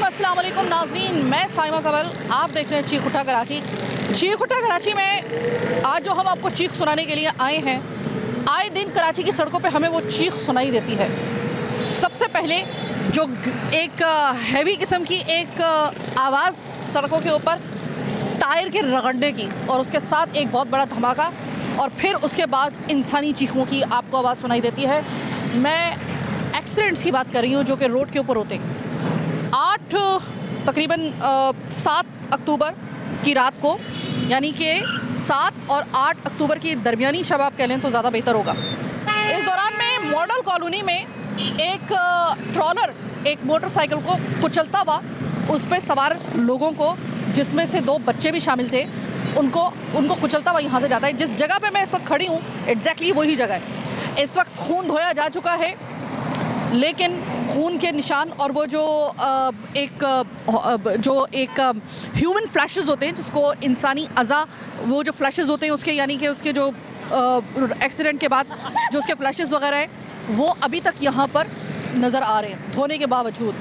अस्सलाम वालेकुम नाज़रीन, मैं साइमा कमल, आप देख रहे हैं चीख उठा कराची। चीख उठा कराची में आज जो हम आपको चीख सुनाने के लिए आए हैं, आए दिन कराची की सड़कों पे हमें वो चीख सुनाई देती है। सबसे पहले जो एक हैवी किस्म की एक आवाज़ सड़कों के ऊपर टायर के रगड़ने की, और उसके साथ एक बहुत बड़ा धमाका, और फिर उसके बाद इंसानी चीखों की आपको आवाज़ सुनाई देती है। मैं एक्सीडेंट्स की बात कर रही हूँ जो कि रोड के ऊपर होते हैं। तकरीबन 7 अक्टूबर की रात को, यानी कि 7 और 8 अक्टूबर की दरमियानी शब आप कह लें तो ज़्यादा बेहतर होगा। इस दौरान में मॉडल कॉलोनी में एक ट्रॉलर एक मोटरसाइकिल को कुचलता हुआ, उस पर सवार लोगों को, जिसमें से 2 बच्चे भी शामिल थे, उनको कुचलता हुआ यहाँ से जाता है। जिस जगह पे मैं इस वक्त खड़ी हूँ एग्जैक्टली वही जगह है। इस वक्त खून धोया जा चुका है, लेकिन खून के निशान और वो जो एक ह्यूमन फ्लैशेस होते हैं, जिसको इंसानी अज़ा, वो जो फ्लैशेस होते हैं उसके, यानी कि उसके जो एक्सीडेंट के बाद जो उसके फ्लैशेस वगैरह हैं, वो अभी तक यहाँ पर नज़र आ रहे हैं धोने के बावजूद।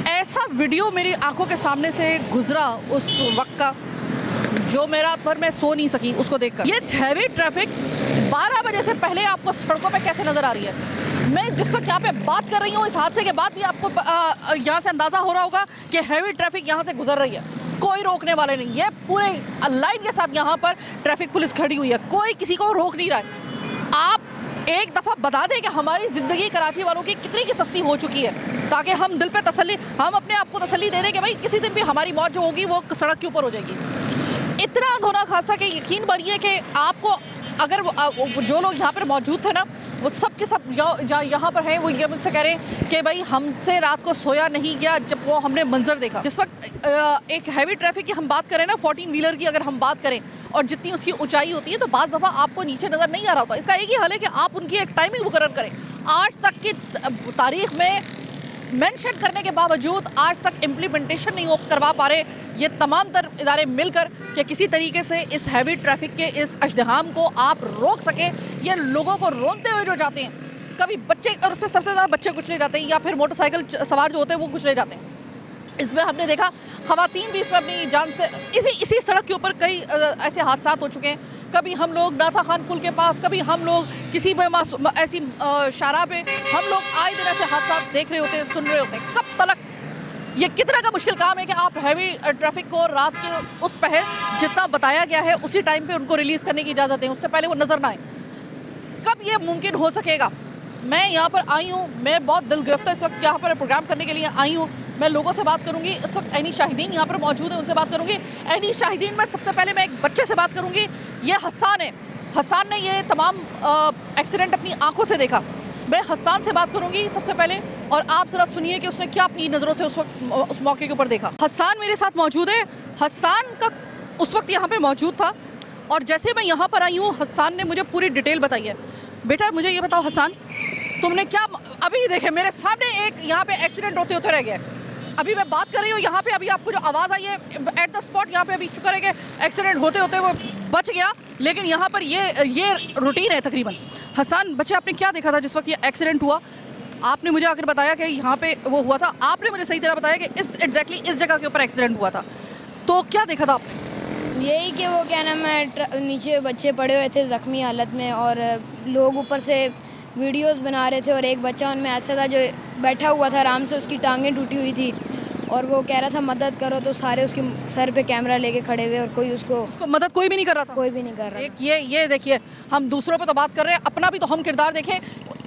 ऐसा वीडियो मेरी आंखों के सामने से गुजरा उस वक्त का, जो मेरा पर मैं सो नहीं सकी उसको देखकर। ये हैवी ट्रैफिक 12 बजे से पहले आपको सड़कों पे कैसे नज़र आ रही है। मैं जिस वक्त यहाँ पे बात कर रही हूँ, इस हादसे के बाद भी आपको यहाँ से अंदाज़ा हो रहा होगा कि हैवी ट्रैफिक यहाँ से गुजर रही है, कोई रोकने वाले नहीं है। पूरे लाइन के साथ यहाँ पर ट्रैफिक पुलिस खड़ी हुई है, कोई किसी को रोक नहीं रहा है। आप एक दफ़ा बता दें कि हमारी ज़िंदगी कराची वालों की कितनी की सस्ती हो चुकी है, ताकि हम दिल पे तसल्ली, हम अपने आप को तसल्ली दे दें कि भाई किसी दिन भी हमारी मौत जो होगी वो सड़क के ऊपर हो जाएगी। इतना धोनाक हादसा कि यकीन मानिए कि आपको, अगर जो लोग यहाँ पर मौजूद थे ना, वो सब के सब यहाँ पर हैं, वो ये मुझसे कह रहे हैं कि भाई हमसे रात को सोया नहीं गया जब वो हमने मंजर देखा। जिस वक्त एक हैवी ट्रैफिक की हम बात करें ना, 14 व्हीलर की अगर हम बात करें, और जितनी उसकी ऊंचाई होती है, तो बाज़ दफ़ा आपको नीचे नज़र नहीं आ रहा होता। इसका एक ही हल है कि आप उनकी एक टाइमिंग मुकर्रर करें। आज तक की तारीख में मेंशन करने के बावजूद आज तक इम्प्लीमेंटेशन नहीं करवा पा रहे ये तमाम तर इदारे मिलकर, कि किसी तरीके से इस हैवी ट्रैफिक के इस अजदहाम को आप रोक सकें। ये लोगों को रोनते हुए जो जाते हैं, कभी बच्चे, और उसमें सबसे ज़्यादा बच्चे कुचले जाते हैं, या फिर मोटरसाइकिल सवार जो होते हैं वो कुचले जाते हैं। इसमें हमने देखा ख़वातीन भी इसमें अपनी जान से, इसी सड़क के ऊपर कई ऐसे हादसा हो चुके हैं। कभी हम लोग नाथा खान पुल के पास, कभी हम लोग किसी ऐसी शारा पे, हम लोग आए दिन ऐसे हादसा देख रहे होते हैं, सुन रहे होते हैं। कब तलक ये कितना का मुश्किल काम है कि आप हैवी ट्रैफिक को रात के उस पहर जितना बताया गया है उसी टाइम पे उनको रिलीज़ करने की इजाज़त दें, उससे पहले वो नज़र ना आए। कब ये मुमकिन हो सकेगा। मैं यहाँ पर आई हूँ, मैं बहुत दिल गिरफ्तार इस वक्त यहाँ पर प्रोग्राम करने के लिए आई हूँ। मैं लोगों से बात करूँगी। इस वक्त ऐनी शाहिदीन यहाँ पर मौजूद है, उनसे बात करूँगी। ऐनी शाहिदीन में सबसे पहले मैं एक बच्चे से बात करूँगी। ये हसन है। हसन ने ये तमाम एक्सीडेंट अपनी आंखों से देखा। मैं हसन से बात करूँगी सबसे पहले, और आप ज़रा सुनिए कि उसने क्या अपनी नज़रों से उस मौके के ऊपर देखा। हसन मेरे साथ मौजूद है। हसन का उस वक्त यहाँ पर मौजूद था, और जैसे मैं यहाँ पर आई हूँ, हसन ने मुझे पूरी डिटेल बताई है। बेटा मुझे ये बताओ हसन, तुमने क्या, अभी देखे मेरे सामने एक यहाँ पे एक्सीडेंट होते होते रह गया। अभी मैं बात कर रही हूँ यहाँ पे, अभी आपको जो आवाज़ आई है एट द स्पॉट, यहाँ पे अभी शुक्र है कि एक्सीडेंट होते होते वो बच गया, लेकिन यहाँ पर ये रूटीन है तकरीबन। हसन बच्चे, आपने क्या देखा था जिस वक्त ये एक्सीडेंट हुआ? आपने मुझे आकर बताया कि यहाँ पे वो हुआ था, आपने मुझे सही तरह बताया कि एग्जैक्टली इस जगह के ऊपर एक्सीडेंट हुआ था, तो क्या देखा था आपने? यही कि वो क्या नाम है, नीचे बच्चे पड़े हुए थे ज़ख्मी हालत में, और लोग ऊपर से वीडियोस बना रहे थे, और एक बच्चा उनमें ऐसा था जो बैठा हुआ था आराम से, उसकी टांगें टूटी हुई थी, और वो कह रहा था मदद करो, तो सारे उसके सर पे कैमरा लेके खड़े हुए, और कोई उसको मदद कोई भी नहीं कर रहा था। कोई भी नहीं कर रहा। एक ये देखिए, हम दूसरों पे तो बात कर रहे हैं, अपना भी तो हम किरदार देखें।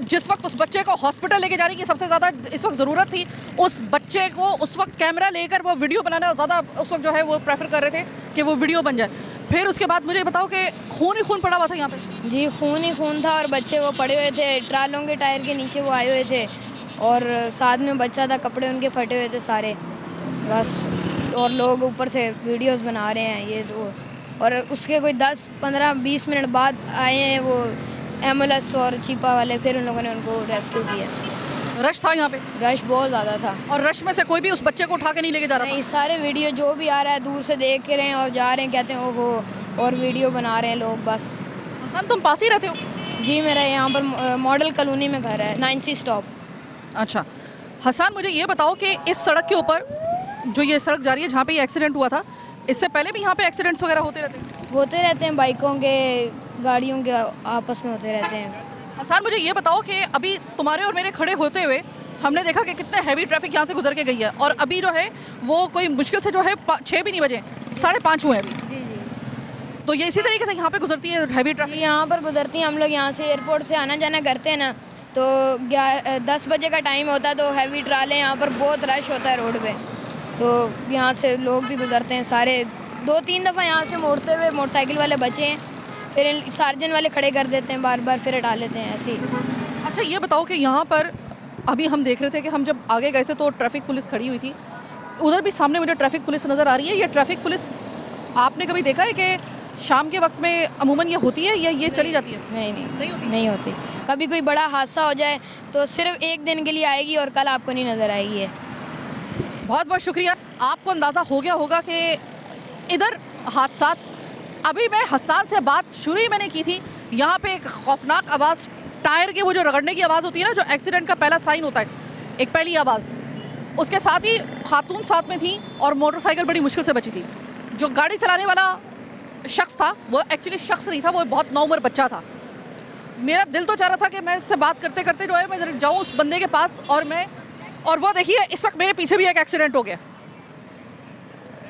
जिस वक्त उस बच्चे को हॉस्पिटल लेके जाने की सबसे ज़्यादा इस वक्त ज़रूरत थी, उस बच्चे को उस वक्त कैमरा लेकर वो वीडियो बनाना ज़्यादा उस वक्त जो है वो प्रेफर कर रहे थे कि वो वीडियो बन जाए। फिर उसके बाद मुझे बताओ कि खून ही खून पड़ा हुआ था यहाँ पे? जी, खून ही खून था, और बच्चे वो पड़े हुए थे ट्रालों के टायर के नीचे, वो आए हुए थे, और साथ में बच्चा था, कपड़े उनके फटे हुए थे सारे, बस। और लोग ऊपर से वीडियोस बना रहे हैं ये तो, और उसके कोई 10, 15, 20 मिनट बाद आए हैं वो एम्बुलेंस और चीपा वाले, फिर उन लोगों ने उनको रेस्क्यू किया। रश था यहाँ पे? रश बहुत ज़्यादा था। और रश में से कोई भी उस बच्चे को उठा के नहीं लेके जा रहा था? नहीं, सारे वीडियो जो भी आ रहा है दूर से देख रहे हैं और जा रहे हैं, कहते हैं ओहो, और वीडियो बना रहे हैं लोग, बस। हसन, तुम पास ही रहते हो? जी, मेरा यहाँ पर मॉडल कॉलोनी में घर है, 9C स्टॉप। अच्छा, हसन, मुझे ये बताओ कि इस सड़क के ऊपर जो ये सड़क जा रही है जहाँ पे ये एक्सीडेंट हुआ था, इससे पहले भी यहाँ पे एक्सीडेंट्स वगैरह होते रहते हैं? होते रहते हैं, बाइकों के गाड़ियों के आपस में होते रहते हैं। हसन, मुझे ये बताओ कि अभी तुम्हारे और मेरे खड़े होते हुए हमने देखा कि कितने हैवी ट्रैफिक यहाँ से गुजर के गई है, और अभी जो है वो कोई मुश्किल से जो है 6 भी नहीं बजे, 5:30 हुए अभी। जी जी, तो ये इसी तरीके से यहाँ पे गुजरती है हैवी ट्रैफिक? यहाँ पर गुजरती हैं। हम लोग यहाँ से एयरपोर्ट से आना जाना करते हैं ना, तो 10 बजे का टाइम होता है, तो हैवी ट्राले यहाँ पर बहुत रश होता है रोड पे, तो यहाँ से लोग भी गुजरते हैं सारे। 2-3 दफ़ा यहाँ से मोड़ते हुए मोटरसाइकिल वाले बचे हैं, फिर सार्जन वाले खड़े कर देते हैं बार बार, फिर हटा लेते हैं ऐसे ही। अच्छा, ये बताओ कि यहाँ पर अभी हम देख रहे थे कि हम जब आगे गए थे तो ट्रैफिक पुलिस खड़ी हुई थी, उधर भी सामने मुझे ट्रैफिक पुलिस नज़र आ रही है। ये ट्रैफिक पुलिस आपने कभी देखा है कि शाम के वक्त में अमूमन ये होती है या ये चली जाती है? नहीं होती। कभी कोई बड़ा हादसा हो जाए तो सिर्फ एक दिन के लिए आएगी और कल आपको नहीं नज़र आएगी है। बहुत बहुत शुक्रिया। आपको अंदाज़ा हो गया होगा कि इधर हादसा, अभी मैं हसन से बात शुरू ही मैंने की थी, यहाँ पे एक खौफनाक आवाज़, टायर के वो जो रगड़ने की आवाज़ होती है ना, जो एक्सीडेंट का पहला साइन होता है, एक पहली आवाज़, उसके साथ ही खातून साथ में थी और मोटरसाइकिल बड़ी मुश्किल से बची थी। जो गाड़ी चलाने वाला शख्स था वो एक्चुअली शख्स नहीं था, वो बहुत नौउम्र बच्चा था। मेरा दिल तो चाह रहा था कि मैं इससे बात करते करते जो है मैं जरा जाऊँ उस बंदे के पास, और वो देखिए इस वक्त मेरे पीछे भी एक एक्सीडेंट हो गया।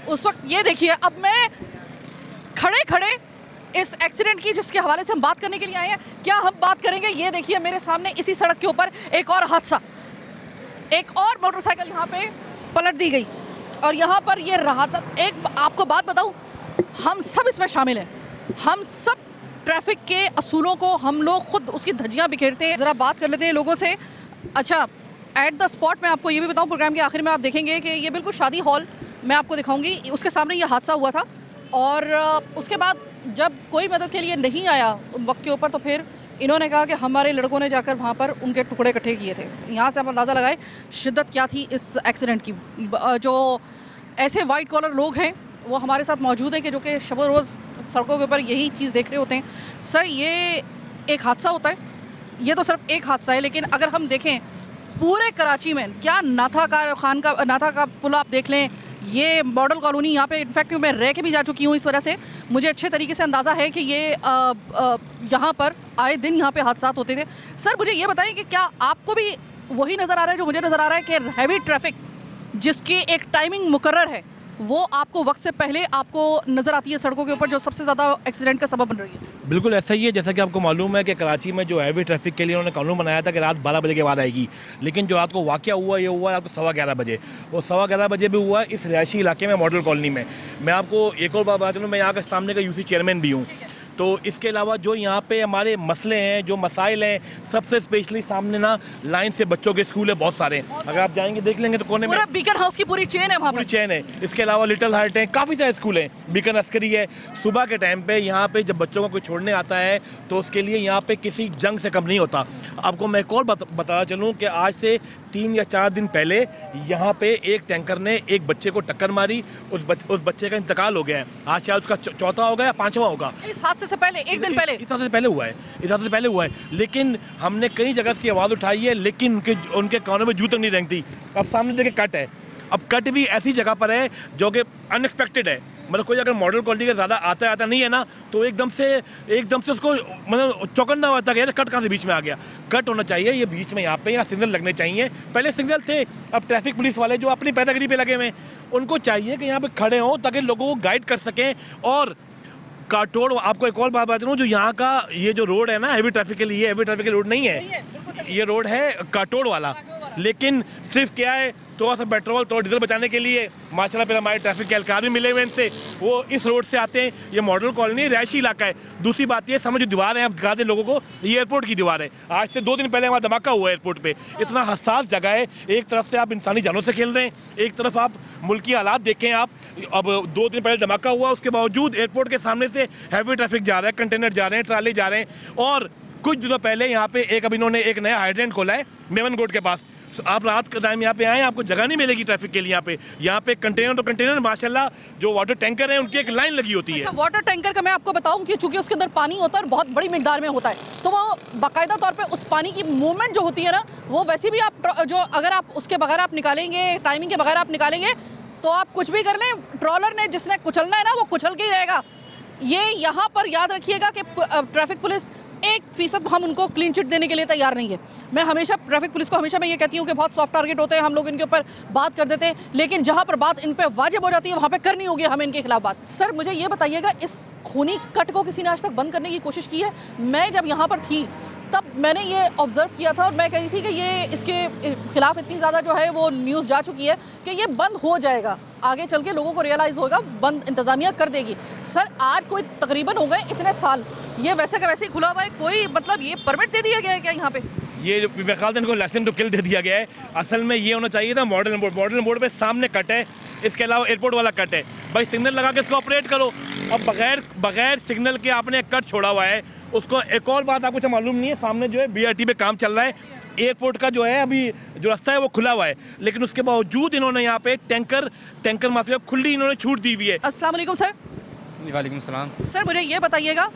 उस वक्त ये देखिए, अब मैं खड़े खड़े इस एक्सीडेंट की जिसके हवाले से हम बात करने के लिए आए हैं, क्या हम बात करेंगे? ये देखिए मेरे सामने इसी सड़क के ऊपर एक और हादसा, एक और मोटरसाइकिल यहाँ पे पलट दी गई, और यहाँ पर ये हादसा, एक आपको बात बताऊँ, हम सब इसमें शामिल हैं, हम सब ट्रैफिक के असूलों को हम लोग खुद उसकी धज्जियाँ बिखेरते हैं। ज़रा बात कर लेते हैं लोगों से। अच्छा, एट द स्पॉट मैं आपको ये भी बताऊँ, प्रोग्राम के आखिर में आप देखेंगे कि ये बिल्कुल शादी हॉल मैं आपको दिखाऊंगी, उसके सामने ये हादसा हुआ था, और उसके बाद जब कोई मदद के लिए नहीं आया वक्त के ऊपर, तो फिर इन्होंने कहा कि हमारे लड़कों ने जाकर वहाँ पर उनके टुकड़े इकट्ठे किए थे। यहाँ से आप अंदाज़ा लगाए शिद्दत क्या थी इस एक्सीडेंट की। जो ऐसे वाइट कॉलर लोग हैं वो हमारे साथ मौजूद हैं कि जो कि शब रोज़ सड़कों के ऊपर यही चीज़ देख रहे होते हैं। सर, ये एक हादसा होता है, ये तो सिर्फ एक हादसा है, लेकिन अगर हम देखें पूरे कराची में, क्या नाथा का पुल आप देख लें, ये मॉडल कॉलोनी, यहाँ पे इनफैक्ट मैं रह के भी जा चुकी हूँ, इस वजह से मुझे अच्छे तरीके से अंदाज़ा है कि ये यहाँ पर आए दिन यहाँ पे हादसा होते थे। सर, मुझे ये बताएं कि क्या आपको भी वही नज़र आ रहा है जो मुझे नज़र आ रहा है कि हैवी ट्रैफिक जिसकी एक टाइमिंग मुकर्रर है, वो आपको वक्त से पहले आपको नज़र आती है सड़कों के ऊपर, जो सबसे ज़्यादा एक्सीडेंट का सबब बन रही है? बिल्कुल ऐसा ही है। जैसा कि आपको मालूम है कि कराची में जो हैवी ट्रैफिक के लिए उन्होंने कानून बनाया था कि रात 12 बजे के बाद आएगी, लेकिन जो रात को वाक़या हुआ ये हुआ रात को 11:15 बजे, वो 11:15 बजे भी हुआ इस रिहायशी इलाके में, मॉडल कॉलोनी में। मैं आपको एक और बात बता चलूँ, मैं यहाँ के सामने का यूसी चेयरमैन भी हूँ, तो इसके अलावा जो यहाँ पे हमारे मसले हैं, जो मसाइल हैं, सबसे स्पेशली सामने ना लाइन से बच्चों के स्कूल है बहुत सारे, अगर आप जाएंगे देख लेंगे तो कोने में बीकन हाउस की पूरी चेन है, वहाँ पूरी चेन है। इसके अलावा लिटिल हार्ट है, काफ़ी सारे स्कूल हैं, बीकन अस्करी है। सुबह के टाइम पे यहाँ पे जब बच्चों को कोई छोड़ने आता है तो उसके लिए यहाँ पे किसी जंग से कम नहीं होता। आपको मैं एक और बताना चलूँ कि आज से 3 या 4 दिन पहले यहाँ पे एक टैंकर ने एक बच्चे को टक्कर मारी, उस बच्चे का इंतकाल हो गया है। आज शायद उसका चौथा होगा या 5वां होगा। इस हादसे से पहले, एक दिन पहले, इस हादसे से पहले हुआ है। लेकिन हमने कई जगह की आवाज़ उठाई है, लेकिन उनके कानों में जू तक नहीं रेंगती। अब सामने देखिए कट है, अब कट भी ऐसी जगह पर है जो कि अनएक्सपेक्टेड है। मतलब कोई अगर मॉडल क्वालिटी का ज़्यादा आता नहीं है ना, तो एकदम से उसको मतलब चौकन्ना होता है, कट कहाँ से बीच में आ गया। कट होना चाहिए ये बीच में, यहाँ पे यहाँ सिग्नल लगने चाहिए। पहले सिग्नल थे, अब ट्रैफिक पुलिस वाले जो अपनी पैदागिरी पे लगे हुए, उनको चाहिए कि यहाँ पे खड़े हों ताकि लोगों को गाइड कर सकें। और काटोड़, आपको एक और बात बता दूँ, जो यहाँ का ये जो रोड है ना हैवी ट्रैफिक के लिए, हैवी ट्रैफिक का रोड नहीं है, ये रोड है काटोड़ वाला। लेकिन सिर्फ क्या है, थोड़ा सा पेट्रोल, थोड़ा डीजल बचाने के लिए माशाल्लाह फिर हमारे ट्रैफिक के एहलकार भी मिले हुए इनसे, वो इस रोड से आते हैं। ये मॉडल कॉलोनी रिहायशी इलाका है। दूसरी बात ये, समझ दीवार है, आप दिखा दें लोगों को, ये एयरपोर्ट की दीवार है। आज से 2 दिन पहले वहाँ धमाका हुआ एयरपोर्ट पे। इतना हसास जगह है, एक तरफ से आप इंसानी जानों से खेल रहे हैं, एक तरफ आप मुल्की हालात देखें आप। अब 2 दिन पहले धमाका हुआ, उसके बावजूद एयरपोर्ट के सामने से हैवी ट्रैफिक जा रहा है, कंटेनर जा रहे हैं, ट्राले जा रहे हैं। और कुछ दिनों पहले यहाँ पे अब इन्होंने एक नया हाइड्रेंट खोला है मेमन गोड के पास, आप रात के टाइम यहाँ पे आए, आपको जगह नहीं मिलेगी ट्रैफिक के लिए। यहाँ पे कंटेनर तो कंटेनर माशाल्लाह जो वाटर टैंकर है उनकी एक लाइन लगी होती है। अच्छा, वाटर टैंकर का मैं आपको बताऊं कि चूंकि उसके अंदर पानी होता है और बहुत बड़ी मिकदार में होता है, तो वो बाकायदा तौर पे उस पानी की मूवमेंट जो होती है ना, वो वैसे भी आप जो अगर आप उसके बगैर आप निकालेंगे, टाइमिंग के बगैर आप निकालेंगे तो आप कुछ भी कर लें, ट्रॉलर ने जिसने कुचलना है ना वो कुचल के ही रहेगा। ये यहाँ पर याद रखिएगा कि ट्रैफिक पुलिस 1% हम उनको क्लीन चिट देने के लिए तैयार नहीं है। मैं हमेशा ट्रैफिक पुलिस को हमेशा मैं ये कहती हूँ कि बहुत सॉफ्ट टारगेट होते हैं, हम लोग इनके ऊपर बात कर देते हैं, लेकिन जहाँ पर बात इन पे वाजिब हो जाती है वहाँ पे करनी होगी हमें इनके खिलाफ बात। सर मुझे ये बताइएगा, इस खूनी कट को किसी ने आज तक बंद करने की कोशिश की है? मैं जब यहाँ पर थी तब मैंने ये ऑब्जर्व किया था और मैं कही थी कि ये इसके खिलाफ इतनी ज़्यादा जो है वो न्यूज़ जा चुकी है कि ये बंद हो जाएगा, आगे चल के लोगों को रियलाइज़ होगा, बंद इंतज़ामिया कर देगी। सर आज कोई तकरीबन हो गए इतने साल, ये वैसे का वैसे ही खुला हुआ है, कोई मतलब ये परमिट दे दिया गया है क्या यहाँ पे? ये मेरे ख्याल से इनको लाइसेंस टू किल दे दिया गया है। असल में ये होना चाहिए था मॉडर्न मोड पे सामने कट है, इसके अलावा एयरपोर्ट वाला कट है। भाई सिग्नल लगा के इसको ऑपरेट करो। अब बगैर सिग्नल के आपने एक कट छोड़ा हुआ है। उसको एक और बात आपको मालूम नहीं है, सामने जो है BRT पे काम चल रहा है, एयरपोर्ट का जो है अभी जो रास्ता है वो खुला हुआ है, लेकिन उसके बावजूद इन्होंने यहाँ पे टैंकर माफिया खुली इन्होंने छूट दी हुई है। अस्सलाम वालेकुम सर। वालेकुम सलाम। सर मुझे ये बताइएगा,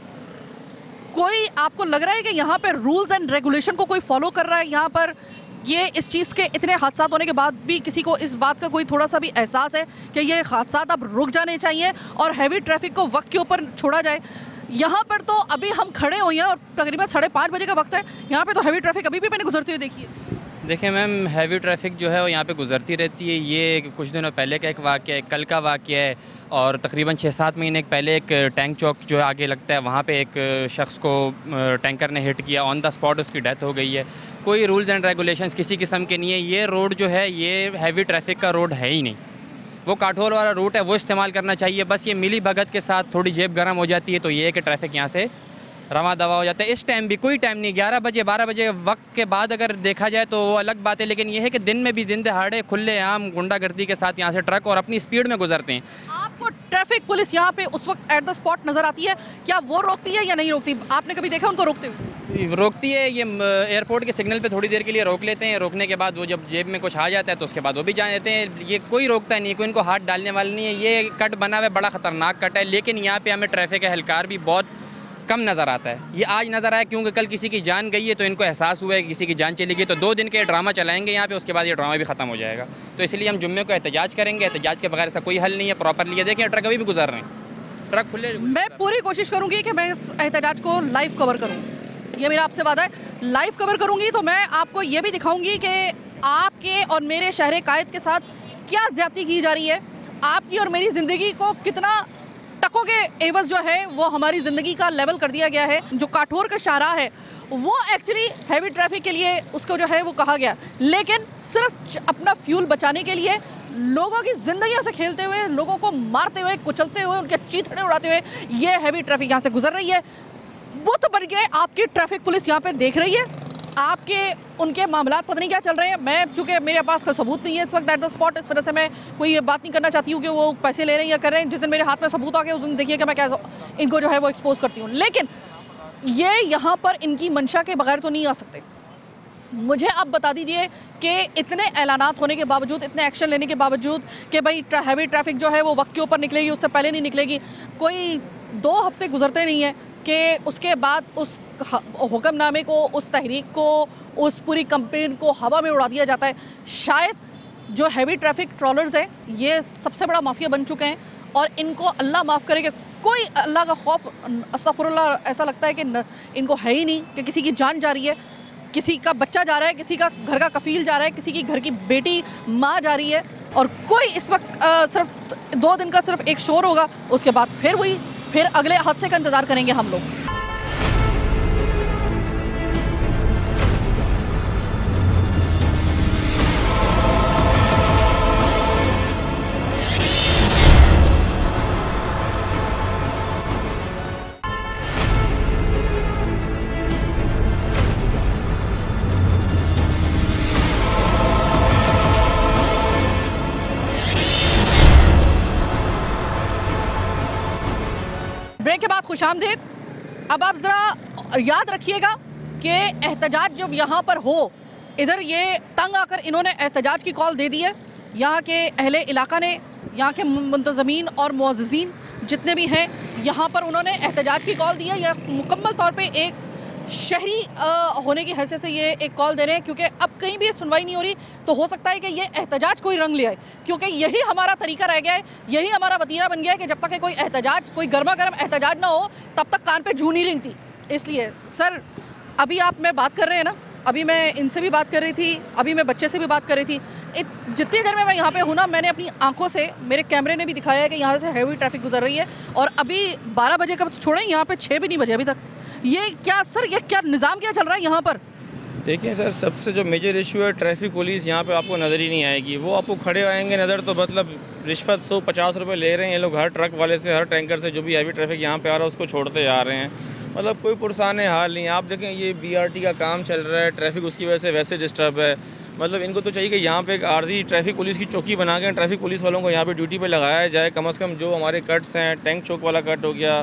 कोई आपको लग रहा है कि यहाँ पे रूल्स एंड रेगुलेशन को कोई फॉलो कर रहा है? यहाँ पर ये इस चीज़ के इतने हादसात होने के बाद भी किसी को इस बात का कोई थोड़ा सा भी एहसास है कि ये हादसात अब रुक जाने चाहिए और हैवी ट्रैफिक को वक्त के ऊपर छोड़ा जाए? यहाँ पर तो अभी हम खड़े हुए हैं और तकरीबन 5:30 बजे का वक्त है, यहाँ पे तो हैवी ट्रैफिक अभी भी मैंने गुजरती हुई देखी है। देखिए मैम, हैवी ट्रैफिक जो है वो यहाँ पे गुजरती रहती है। ये कुछ दिनों पहले का एक वाक़या है, कल का वाक़या है, और तकरीबन 6-7 महीने पहले एक टैंक चौक जो है आगे लगता है, वहाँ पे एक शख्स को टैंकर ने हिट किया, ऑन द स्पॉट उसकी डेथ हो गई है। कोई रूल्स एंड रेगुलेशंस किसी किस्म के नहीं है। ये रोड जो है ये हैवी ट्रैफिक का रोड है ही नहीं, वो काठोल वाला रूट है, वो इस्तेमाल करना चाहिए। बस ये मिली भगत के साथ थोड़ी जेब गर्म हो जाती है तो ये है कि ट्रैफिक यहाँ से रवा दवा हो जाता है। इस टाइम भी कोई टाइम नहीं, 11 बजे 12 बजे वक्त के बाद अगर देखा जाए तो वो अलग बात है, लेकिन ये है कि दिन में भी दिन दहाड़े खुले आम गुंडागर्दी के साथ यहाँ से ट्रक और अपनी स्पीड में गुजरते हैं। आपको ट्रैफिक पुलिस यहाँ पे उस वक्त एट द स्पॉट नजर आती है, क्या वो रोकती है या नहीं रोकती? आपने कभी देखा उनको रोकते हुए? रोकती है, ये एयरपोर्ट के सिग्नल पे थोड़ी देर के लिए रोक लेते हैं, रोकने के बाद वो जब जेब में कुछ आ जाता है तो उसके बाद वो भी जान देते हैं। ये कोई रोकता नहीं, कोई इनको हाथ डालने वाला नहीं है। ये कट बना हुआ है, बड़ा ख़तरनाक कट है, लेकिन यहाँ पे हमें ट्रैफिक का एहलकार भी बहुत कम नज़र आता है। ये आज नज़र आया क्योंकि कल किसी की जान गई है तो इनको एहसास हुआ है कि किसी की जान चली गई, तो 2 दिन के ड्रामा चलाएंगे यहाँ पे, उसके बाद ये ड्रामा भी ख़त्म हो जाएगा। तो इसलिए हम जुम्मे को एहतजाज करेंगे, एहतजाज के बगैर ऐसा कोई हल नहीं है प्रॉपरली। ये देखिए ट्रक अभी भी गुजर रहे हैं, ट्रक खुले। मैं पूरी कोशिश करूँगी कि मैं इस एहतजाज को लाइव कवर करूँ, ये मेरा आपसे वादा है। लाइव कवर करूँगी तो मैं आपको ये भी दिखाऊँगी कि आपके और मेरे शहर कायद के साथ क्या ज़्यादती की जा रही है, आपकी और मेरी ज़िंदगी को कितना टकों के एवज जो है वो हमारी ज़िंदगी का लेवल कर दिया गया है। जो काठोर का शाहराह है वो एक्चुअली हैवी ट्रैफिक के लिए उसको जो है वो कहा गया, लेकिन सिर्फ अपना फ्यूल बचाने के लिए लोगों की ज़िंदगियों से खेलते हुए, लोगों को मारते हुए, कुचलते हुए, उनके चीथड़े उड़ाते हुए ये हैवी ट्रैफिक यहाँ से गुजर रही है। वो तो बन गए आपकी ट्रैफिक पुलिस यहाँ पे देख रही है, आपके उनके मामलात पता नहीं क्या चल रहे हैं। मैं चूँकि मेरे पास का सबूत नहीं है इस वक्त एट द स्पॉट, इस वजह से मैं कोई ये बात नहीं करना चाहती हूँ कि वो पैसे ले रहे हैं या कर रहे हैं। जिस दिन मेरे हाथ में सबूत आ गया उस दिन देखिए कि मैं क्या इनको जो है वो एक्सपोज करती हूँ, लेकिन ये यहाँ पर इनकी मंशा के बगैर तो नहीं आ सकते। मुझे आप बता दीजिए कि इतने ऐलानात होने के बावजूद, इतने एक्शन लेने के बावजूद कि भाई हैवी ट्रैफिक जो है वो वक्त के ऊपर निकलेगी, उससे पहले नहीं निकलेगी, कोई 2 हफ्ते गुजरते नहीं हैं कि उसके बाद उस हुक्मनामे को, उस तहरीक को, उस पूरी कंपेन को हवा में उड़ा दिया जाता है। शायद जो हैवी ट्रैफिक ट्रॉलर्स हैं ये सबसे बड़ा माफिया बन चुके हैं और इनको अल्लाह माफ़ करे कि कोई अल्लाह का खौफ, अस्तगफुरुल्लाह, ऐसा लगता है कि इनको है ही नहीं कि किसी की जान जा रही है, किसी का बच्चा जा रहा है, किसी का घर का कफील जा रहा है, किसी की घर की बेटी माँ जा रही है, और कोई इस वक्त सिर्फ 2 दिन का सिर्फ एक शोर होगा, उसके बाद फिर अगले हादसे का इंतज़ार करेंगे हम लोग। ब्रेक के बाद खुशामदीद। अब आप ज़रा याद रखिएगा कि एहतजाज जब यहाँ पर हो इधर ये तंग आकर इन्होंने एहतजाज की कॉल दे दी है। यहाँ के अहले इलाका ने, यहाँ के मुंतज़मीन और मुअज़्ज़िज़ीन जितने भी हैं, यहाँ पर उन्होंने एहतजाज की कॉल दी है। यह मुकम्मल तौर पे एक शहरी होने की हैसियत से ये एक कॉल दे रहे हैं, क्योंकि अब कहीं भी ये सुनवाई नहीं हो रही तो हो सकता है कि ये एहतजाज कोई रंग ले आए, क्योंकि यही हमारा तरीका रह गया है, यही हमारा वतीरा बन गया है कि जब तक कि कोई एहतजाज, कोई गर्मा गर्म एहतजाज ना हो तब तक कान पे जूं नहीं रेंगती। इसलिए सर, अभी आप मैं बात कर रहे हैं ना, अभी मैं इनसे भी बात कर रही थी, अभी मैं बच्चे से भी बात कर रही थी। जितनी देर में मैं यहाँ पे हूँ ना, मैंने अपनी आंखों से, मेरे कैमरे ने भी दिखाया है कि यहाँ से हैवी ट्रैफिक गुजर रही है, और अभी 12 बजे कब छोड़ें, यहाँ पे 6 भी नहीं बजे अभी तक। ये क्या सर, ये क्या निज़ाम क्या चल रहा है यहाँ पर? देखिए सर, सबसे जो मेजर इशू है, ट्रैफिक पुलिस यहाँ पे आपको नज़र ही नहीं आएगी। वो आपको खड़े आएंगे नज़र तो मतलब रिश्वत 150 रुपये ले रहे हैं ये लोग हर ट्रक वाले से, हर टैंकर से, जो भी हैवी ट्रैफिक यहाँ पे आ रहा है उसको छोड़ते जा रहे हैं। मतलब कोई पुरसान हाल नहीं। आप देखें ये BRT का काम चल रहा है, ट्रैफिक उसकी वजह से वैसे डिस्टर्ब है। मतलब इनको तो चाहिए कि यहाँ पे एक आर्जी ट्रैफिक पुलिस की चौकी बना के ट्रैफिक पुलिस वालों को यहाँ पे ड्यूटी पे लगाया जाए। कम से कम जो हमारे कट्स हैं, टैंक चौक वाला कट हो गया,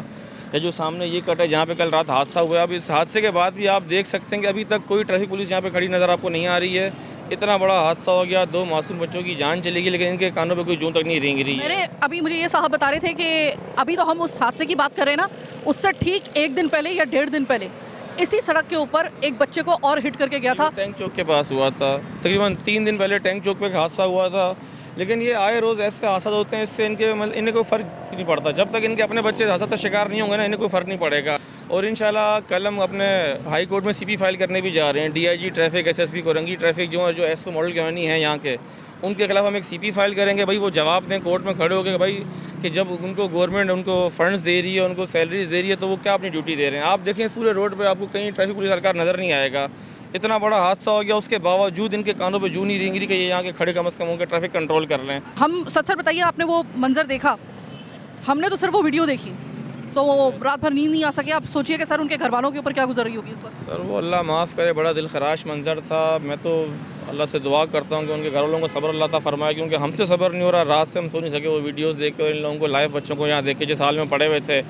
या जो सामने ये कट है जहाँ पे कल रात हादसा हुआ है, अब इस हादसे के बाद भी आप देख सकते हैं कि अभी तक कोई ट्रैफिक पुलिस यहाँ पे खड़ी नज़र आपको नहीं आ रही है। इतना बड़ा हादसा हो गया, 2 मासूम बच्चों की जान चली गई, लेकिन इनके कानों पे कोई जूं तक नहीं रेंग रही है। मेरे अभी मुझे ये साहब बता रहे थे कि अभी तो हम उस हादसे की बात कर रहे हैं ना, उससे ठीक 1 दिन पहले या 1.5 दिन पहले इसी सड़क के ऊपर एक बच्चे को और हिट करके गया था। टैंक चौक के पास हुआ था, तकरीबन 3 दिन पहले टैंक चौक पे एक हादसा हुआ था। लेकिन ये आए रोज़ ऐसे हादसा होते हैं, इससे इनके मतलब इन्हें कोई फ़र्क नहीं पड़ता। जब तक इनके अपने बच्चे हादसा का शिकार नहीं होंगे ना, इन्हें कोई फ़र्क नहीं पड़ेगा। और इंशाल्लाह कल हम अपने हाई कोर्ट में CP फाइल करने भी जा रहे हैं। DIG traffic, SSP Korangi traffic जो SO मॉडल कॉलोनी है यहाँ के, उनके खिलाफ हम एक CP फाइल करेंगे। भाई वो जवाब दें कोर्ट में खड़े होकर भाई कि जब उनको गवर्नमेंट उनको फंड्स दे रही है, उनको सैलरीज दे रही है, तो वो क्या अपनी ड्यूटी दे रहे हैं। आप देखें इस पूरे रोड पे आपको कहीं ट्रैफिक पुलिस सरकार नज़र नहीं आएगा। इतना बड़ा हादसा हो गया, उसके बावजूद इनके कानों पे जूं नहीं रेंग रही कि ये यहाँ के खड़े कम से कम उनके ट्रैफिक कंट्रोल कर लें। हम सर बताइए, आपने वो मंजर देखा? हमने तो सिर्फ वो वीडियो देखी, तो वो रात भर नींद नहीं आ सके। आप सोचिए कि सर उनके घर वालों के ऊपर क्या गुजर रही होगी इस वक्त। सर वो अल्लाह माफ़ करे, बड़ा दिल खराश मंजर था। मैं तो अल्लाह से दुआ करता हूँ कि उनके घर वालों को सब्र अल्लाह ताला फरमाए, क्योंकि हमसे सब्र नहीं हो रहा। रात से हम सो नहीं सके वो वीडियोस देख कर, इन लोगों को लाइव बच्चों को यहाँ देख के जिस हाल में पड़े हुए थे।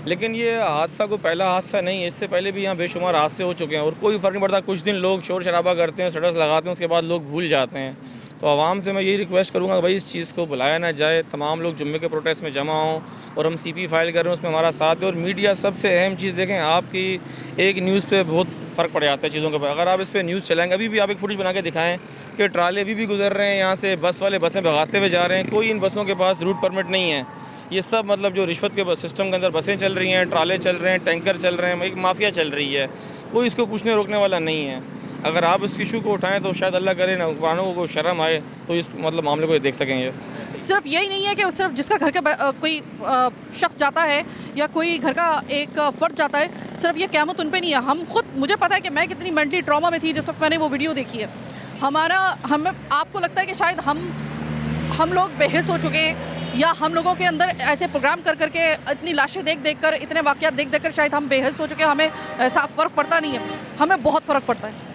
लेकिन ये हादसा को पहला हादसा नहीं है, इससे पहले भी यहाँ बेशुमार हादसे हो चुके हैं और कोई फ़र्क नहीं पड़ता। कुछ दिन लोग शोर शराबा करते हैं, स्टेटस लगाते हैं, उसके बाद लोग भूल जाते हैं। तो आवाम से मैं यही रिक्वेस्ट करूँगा कि भाई इस चीज़ को बुलाया ना जाए, तमाम लोग जुम्मे के प्रोटेस्ट में जमा हों और हम CP फाइल कर रहे हैं, उसमें हमारा साथ दें। और मीडिया सबसे अहम चीज़ देखें, आपकी एक न्यूज़ पे बहुत फ़र्क पड़ जाता है चीज़ों के ऊपर। अगर आप इस पर न्यूज़ चलाएंगे, अभी भी आप एक फुटेज बना के दिखाएं कि ट्राले अभी भी गुजर रहे हैं यहाँ से, बस वाले बसें भगाते हुए जा रहे हैं, कोई इन बसों के पास रूट परमिट नहीं है। ये सब मतलब जो रिश्वत के सिस्टम के अंदर बसें चल रही हैं, ट्राले चल रहे हैं, टैंकर चल रहे हैं, एक माफिया चल रही है, कोई इसको पूछने रोकने वाला नहीं है। अगर आप इस इशू को उठाएं तो शायद अल्लाह करे नौकरानों को शर्म आए तो इस मतलब मामले को देख सकेंगे। सिर्फ यही नहीं है कि सिर्फ जिसका घर के कोई शख्स जाता है या कोई घर का एक फ़र्द जाता है, सिर्फ ये क़यामत उन पे नहीं है। हम खुद, मुझे पता है कि मैं कितनी मेंटली ट्रॉमा में थी जिस वक्त मैंने वो वीडियो देखी है। हमें आपको लगता है कि शायद हम लोग बेहिस हो चुके हैं, या हम लोगों के अंदर ऐसे प्रोग्राम कर करके इतनी लाशें देख कर, इतने वाक़यात देख कर शायद हम बेहिस हो चुके हैं, हमें ऐसा फ़र्क पड़ता नहीं है। हमें बहुत फ़र्क पड़ता है।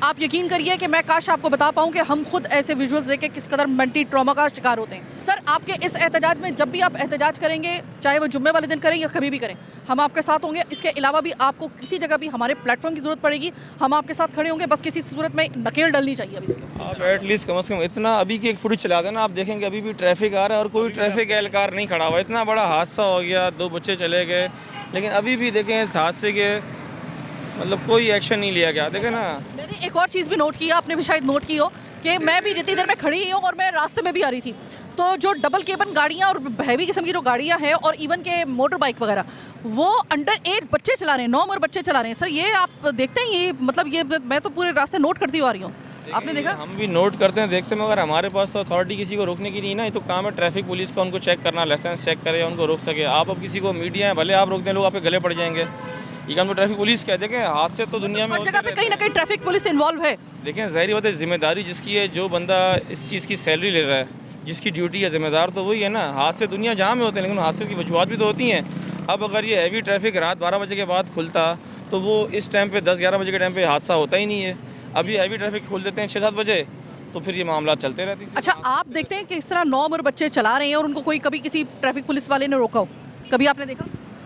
आप यकीन करिए कि मैं काश आपको बता पाऊँ कि हम खुद ऐसे विजुअल्स देख के किस कदर मेंटली ट्रॉमा का शिकार होते हैं। सर आपके इस एहतजाज में, जब भी आप एहतजाज करेंगे, चाहे वो जुम्मे वाले दिन करें या कभी भी करें, हम आपके साथ होंगे। इसके अलावा भी आपको किसी जगह भी हमारे प्लेटफॉर्म की ज़रूरत पड़ेगी, हम आपके साथ खड़े होंगे। बस किसी सूरत में नकेल डलनी चाहिए अब इसके। आप एटलीस्ट कम से कम इतना अभी की एक फुटेज चला देना, आप देखेंगे अभी भी ट्रैफिक आ रहा है और कोई ट्रैफिक एहलकार नहीं खड़ा हुआ। इतना बड़ा हादसा हो गया, 2 बच्चे चले गए, लेकिन अभी भी देखें इस हादसे के मतलब कोई एक्शन नहीं लिया गया। देखें ना, मैंने एक और चीज़ भी नोट की, आपने भी शायद नोट की हो, कि मैं भी जितनी देर में खड़ी हूँ और मैं रास्ते में भी आ रही थी, तो जो डबल केबन गाड़ियाँ और हैवी किस्म की जो गाड़ियाँ हैं और इवन के मोटर बाइक वगैरह, वो अंडर 8 बच्चे चला रहे हैं, 9 उम्र बच्चे चला रहे हैं। सर ये आप देखते हैं, ये मतलब ये मैं तो पूरे रास्ते नोट करती हुआ आ रही हूँ। आपने देखा? हम भी नोट करते हैं, देखते हैं, मगर हमारे पास तो अथॉरिटी किसी को रोकने की नहीं ना। ये तो काम है ट्रैफिक पुलिस का, उनको चेक करना, लाइसेंस चेक करे, उनको रोक सके। आप अब किसी को, मीडिया है, भले आप रोक दें, लोग आपके गले पड़ जाएंगे। ये काम तो ट्रैफिक पुलिस का है। देखें हादसे तो दुनिया में हर जगह पे कहीं ना कहीं ट्रैफिक पुलिस इन्वॉल्व है। देखें ज़ाहिर बात है, जिम्मेदारी जिसकी है, जो बंदा इस चीज़ की सैलरी ले रहा है, जिसकी ड्यूटी है, जिम्मेदार तो वही है ना। हादसे दुनिया जहाँ में होते हैं, लेकिन हादसे की वजूहत भी तो होती हैं। अब अगर ये हैवी ट्रैफिक रात 12 बजे के बाद खुलता तो वो इस टाइम पे 10-11 बजे के टाइम पे हादसा होता ही नहीं है। अभी हैवी ट्रैफिक खोल देते हैं 6-7 बजे, तो फिर ये मामला चलते रहते हैं। अच्छा, आप देखते हैं कि इस तरह 9 उम्र बच्चे चला रहे हैं और उनको कोई कभी किसी ट्रैफिक पुलिस वाले ने रोका हो? कभी आपने देखा?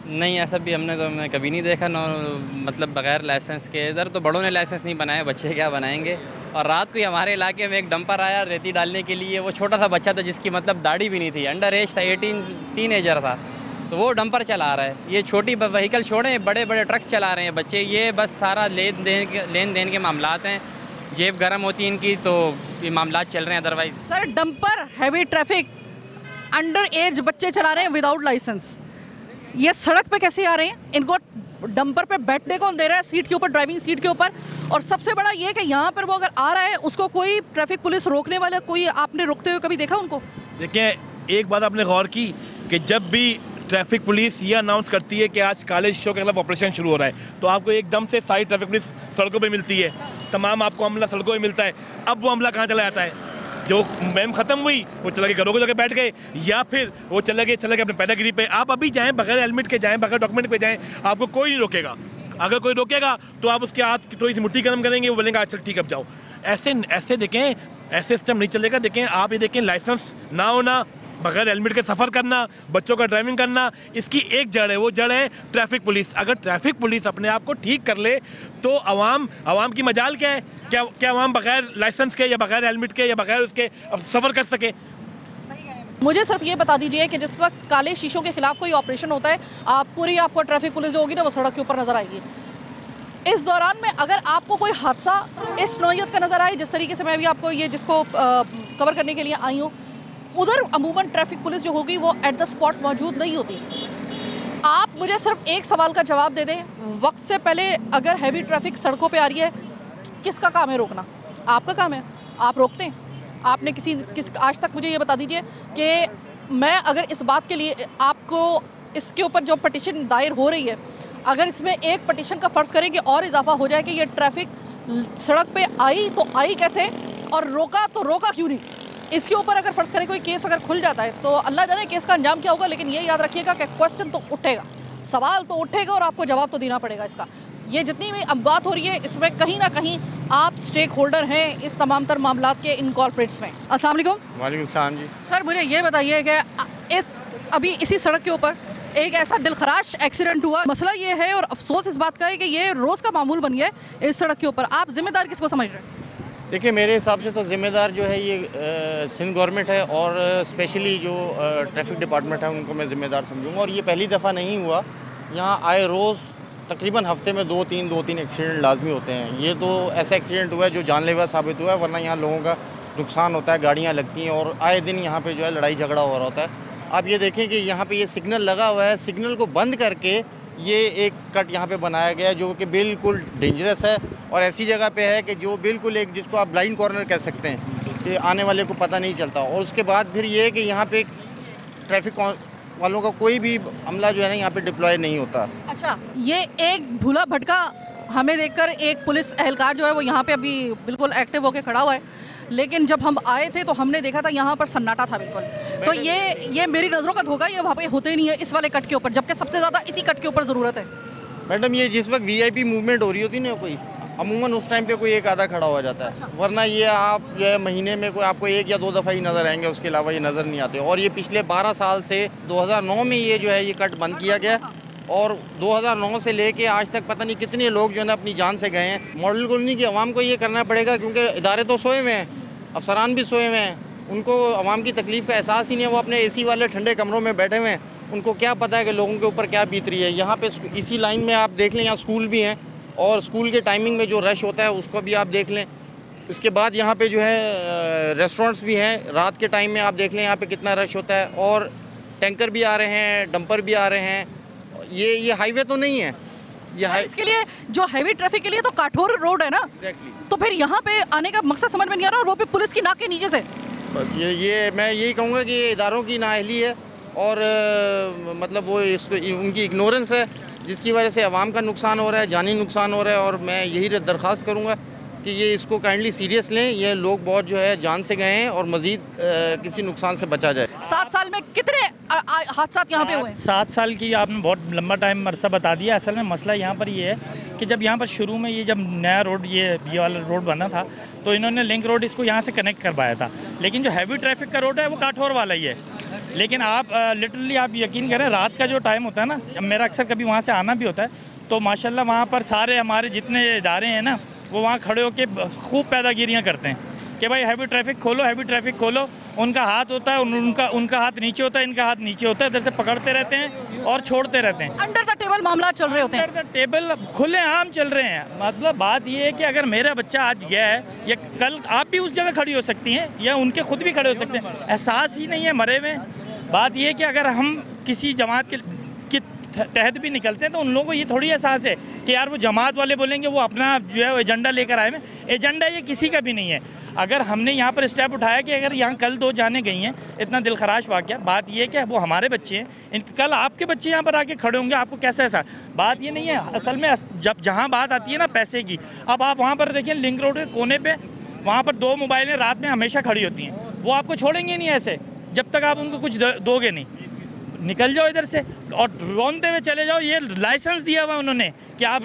नहीं, ऐसा भी हमने कभी नहीं देखा। मतलब बगैर लाइसेंस के, इधर तो बड़ों ने लाइसेंस नहीं बनाए, बच्चे क्या बनाएंगे। और रात को ही हमारे इलाके में एक डंपर आया रेती डालने के लिए। वो छोटा सा बच्चा था जिसकी मतलब दाढ़ी भी नहीं थी, अंडर एज था, 18 टीनेजर था, तो वो डंपर चला रहा है। ये छोटी व्हीकल छोड़े, बड़े बड़े ट्रक्स चला रहे हैं बच्चे। ये बस सारा लेन देन के मामलात हैं, जेब गर्म होती है इनकी, तो ये मामलात चल रहे हैं। Otherwise sir dumper, heavy traffic, under as बच्चे चला रहे हैं विदाउट लाइसेंस, ये सड़क पे कैसे आ रहे हैं? इनको डंपर पे बैठने कौन दे रहा है, सीट के ऊपर, ड्राइविंग सीट के ऊपर? और सबसे बड़ा ये कि यहाँ पर वो अगर आ रहा है उसको कोई ट्रैफिक पुलिस रोकने वाला, कोई आपने रोकते हुए कभी देखा उनको? देखिए, एक बात आपने गौर की कि जब भी ट्रैफिक पुलिस ये अनाउंस करती है कि आज काले शीशों के खिलाफ ऑपरेशन शुरू हो रहा है, तो आपको एकदम से सारी ट्रैफिक पुलिस सड़कों पे मिलती है, तमाम आपको अमला सड़कों पे मिलता है। अब वो अमला कहाँ चला जाता है? जो मैम ख़त्म हुई वो चला के घरों को जाके बैठ गए, या फिर वो चले गए अपने पैदागिरी पे। आप अभी जाएँ बगैर हेलमेट के जाएँ, बगैर डॉक्यूमेंट पे जाएँ, आपको कोई नहीं रोकेगा। अगर कोई रोकेगा तो आप उसके हाथ थोड़ी सी मुट्ठी गर्म करेंगे, वो बोलेंगे अच्छा ठीक अब जाओ। ऐसे देखें, ऐसे सिस्टम नहीं चलेगा। देखें आप, ये देखें लाइसेंस ना होना, बगैर हेलमेट के सफ़र करना, बच्चों का ड्राइविंग करना, इसकी एक जड़ है, वो जड़ है ट्रैफिक पुलिस। अगर ट्रैफिक पुलिस अपने आप को ठीक कर ले तो अवाम की मजाल क्या है? क्या अवाम बगैर लाइसेंस के या बगैर हेलमेट के या बगैर उसके सफ़र कर सके? मुझे सिर्फ ये बता दीजिए कि जिस वक्त काले शीशों के खिलाफ कोई ऑपरेशन होता है, आपको ट्रैफिक पुलिस जो होगी ना वो सड़क के ऊपर नजर आएगी। इस दौरान में अगर आपको कोई हादसा इस नौयत का नजर आए, जिस तरीके से मैं भी आपको ये जिसको कवर करने के लिए आई हूँ, उधर अमूमन ट्रैफिक पुलिस जो होगी वो एट द स्पॉट मौजूद नहीं होती। आप मुझे सिर्फ एक सवाल का जवाब दे दें, वक्त से पहले अगर हैवी ट्रैफिक सड़कों पे आ रही है, किसका काम है रोकना? आपका काम है, आप रोकते हैं? आपने आज तक मुझे ये बता दीजिए कि मैं अगर इस बात के लिए आपको इसके ऊपर जो पटिशन दायर हो रही है, अगर इसमें एक पटिशन का फ़र्ज़ करें कि और इजाफा हो जाए कि ये ट्रैफिक सड़क पे आई तो आई कैसे और रोका तो रोका क्यों नहीं, इसके ऊपर अगर फ़र्ज़ करें कोई केस अगर खुल जाता है तो अल्लाह जाने केस का अंजाम क्या होगा। लेकिन ये याद रखिएगा कि क्वेश्चन तो उठेगा, सवाल तो उठेगा और आपको जवाब तो देना पड़ेगा इसका। ये जितनी भी अब बात हो रही है इसमें कहीं ना कहीं आप स्टेक होल्डर हैं इस तमाम तर मामलात के इनकॉर्पोरेट्स में। अस्सलाम वालेकुम। वालेकुम सलाम जी। सर मुझे ये बताइए कि अभी इसी सड़क के ऊपर एक ऐसा दिलखराश एक्सीडेंट हुआ, मसला ये है और अफसोस इस बात का है कि ये रोज़ का मामूल बन गया है इस सड़क के ऊपर। आप जिम्मेदार किसको समझ रहे हैं? देखिए, मेरे हिसाब से तो ज़िम्मेदार जो है ये सिंध गवर्नमेंट है और स्पेशली जो ट्रैफिक डिपार्टमेंट है उनको मैं ज़िम्मेदार समझूंगा। और ये पहली दफ़ा नहीं हुआ, यहाँ आए रोज़ तकरीबन हफ्ते में दो तीन एक्सीडेंट लाजमी होते हैं। ये तो ऐसा एक्सीडेंट हुआ है जो जानलेवा साबित हुआ है, वरना यहाँ लोगों का नुकसान होता है, गाड़ियाँ लगती हैं और आए दिन यहाँ पे जो है लड़ाई झगड़ा हो रहा होता है। आप ये देखें कि यहाँ पे ये सिग्नल लगा हुआ है, सिग्नल को बंद करके ये एक कट यहाँ पे बनाया गया है जो कि बिल्कुल डेंजरस है और ऐसी जगह पे है कि जो बिल्कुल एक जिसको आप ब्लाइंड कॉर्नर कह सकते हैं कि आने वाले को पता नहीं चलता। और उसके बाद फिर ये है कि यहाँ पे ट्रैफिक वालों का कोई भी अमला जो है ना यहाँ पे डिप्लॉय नहीं होता। अच्छा, ये एक भूला भटका हमें देखकर एक पुलिस एहलकार जो है वो यहाँ पे अभी बिल्कुल एक्टिव होकर खड़ा हुआ है, लेकिन जब हम आए थे तो हमने देखा था यहाँ पर सन्नाटा था बिल्कुल। तो ये मेरी नज़रों का धोखा, ये वहाँ पे होते ही नहीं है इस वाले कट के ऊपर, जबकि सबसे ज़्यादा इसी कट के ऊपर ज़रूरत है। मैडम, ये जिस वक्त VIP मूवमेंट हो रही होती ना कोई, अमूमन उस टाइम पे कोई एक आधा खड़ा हो जाता है। अच्छा। वरना ये आप जो है महीने में कोई आपको एक या दो दफ़ा ही नज़र आएंगे, उसके अलावा ये नज़र नहीं आते। और ये पिछले 12 साल से 2009 में ये जो है ये कट बंद किया गया और 2009 से लेके आज तक पता नहीं कितने लोग जो है ना अपनी जान से गए हैं। मॉडल कॉलोनी की आवाम को ये करना पड़ेगा क्योंकि इदारे तो सोए हुए हैं, अफसरान भी सोए हुए हैं, उनको आवाम की तकलीफ़ का एहसास ही नहीं है। वो अपने AC वाले ठंडे कमरों में बैठे हुए हैं, उनको क्या पता है कि लोगों के ऊपर क्या बीत रही है। यहाँ पे इसी लाइन में आप देख लें, यहाँ स्कूल भी हैं और स्कूल के टाइमिंग में जो रश होता है उसको भी आप देख लें। इसके बाद यहाँ पे जो है रेस्टोरेंट्स भी हैं, रात के टाइम में आप देख लें यहाँ पे कितना रश होता है और टैंकर भी आ रहे हैं, डंपर भी आ रहे हैं। ये हाईवे तो नहीं है, इसके लिए जो हैवी ट्रैफिक के लिए तो काठोर रोड है ना। एग्जैक्टली। तो फिर यहाँ पे आने का मकसद समझ में नहीं आ रहा और वो भी पुलिस की नाक के नीचे से। बस ये मैं यही कहूँगा कि ये इदारों की नाअहली है और मतलब वो उनकी इग्नोरेंस है जिसकी वजह से आवाम का नुकसान हो रहा है, जानी नुकसान हो रहा है। और मैं यही दरख्वास्त करूँगा कि ये इसको काइंडली सीरियस लें। ये लोग बहुत जो है जान से गए हैं और मज़ीद किसी नुकसान से बचा जाए। 7 साल में कितने हादसा यहाँ पे हुए? 7 साल की आपने बहुत लंबा टाइम अरसा बता दिया। असल में मसला यहाँ पर ये है कि जब यहाँ पर शुरू में जब नया रोड ये वाला रोड बना था तो इन्होंने लिंक रोड इसको यहाँ से कनेक्ट करवाया था, लेकिन जो हैवी ट्रैफिक का रोड है वो काठौर वाला ही है। लेकिन आप लिटरली आप यकीन करें, रात का जो टाइम होता है ना, मेरा अक्सर कभी वहाँ से आना भी होता है, तो माशाल्लाह वहाँ पर सारे हमारे जितने इदारे हैं ना, वो वहाँ खड़े होकर खूब पैदागिरियाँ करते हैं कि भाई हैवी ट्रैफिक खोलो, हैवी ट्रैफिक खोलो। उनका हाथ होता है, उनका हाथ नीचे होता है, इनका हाथ नीचे होता है, इधर से पकड़ते रहते हैं और छोड़ते रहते हैं। अंडर द टेबल मामला चल रहे होते हैं, अंडर द टेबल खुलेआम चल रहे हैं। मतलब बात ये है कि अगर मेरा बच्चा आज गया है या कल आप भी उस जगह खड़ी हो सकती हैं या उनके खुद भी खड़े हो सकते हैं, एहसास ही नहीं है मरे में। बात ये है कि अगर हम किसी जमात के तहत भी निकलते हैं तो उन लोगों को ये थोड़ी एहसास है कि यार वो जमात वाले बोलेंगे वो अपना जो है एजेंडा लेकर आए हैं। एजेंडा ये किसी का भी नहीं है। अगर हमने यहाँ पर स्टेप उठाया कि अगर यहाँ कल 2 जाने गई हैं, इतना दिलखराश वाक़या, बात ये है कि वो हमारे बच्चे हैं, कल आपके बच्चे यहाँ पर आके खड़े होंगे, आपको कैसा ऐसा बात ये नहीं है। असल में जब जहाँ बात आती है ना पैसे की, अब आप वहाँ पर देखिए लिंक रोड के कोने पर वहाँ पर 2 मोबाइलें रात में हमेशा खड़ी होती हैं, वो आपको छोड़ेंगे नहीं ऐसे जब तक आप उनको कुछ दोगे नहीं। निकल जाओ इधर से और रौंदते हुए चले जाओ। ये लाइसेंस दिया हुआ उन्होंने कि आप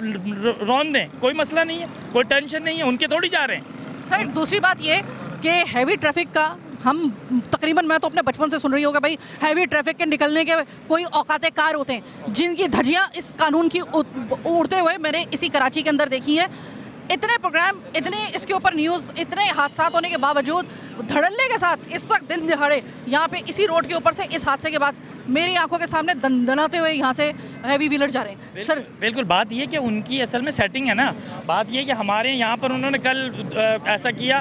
रौंद दें, कोई मसला नहीं है, कोई टेंशन नहीं है, उनके थोड़ी जा रहे हैं। सर दूसरी बात ये कि हैवी ट्रैफिक का हम तकरीबन, मैं तो अपने बचपन से सुन रही हूँ कि भाई हैवी ट्रैफिक के निकलने के कोई औकात कार होते हैं जिनकी धज्जियाँ इस कानून की उड़ते हुए मैंने इसी कराची के अंदर देखी है। इतने प्रोग्राम, इतने इसके ऊपर न्यूज़, इतने हादसा होने के बावजूद धड़ल्ले के साथ इस वक्त दिन दिहाड़े यहाँ पे इसी रोड के ऊपर से इस हादसे के बाद मेरी आंखों के सामने दंदनाते हुए यहाँ से हैवी व्हीलर जा रहे हैं। सर बिल्कुल बात ये कि उनकी असल में सेटिंग है ना। बात ये कि हमारे यहाँ पर उन्होंने कल ऐसा किया,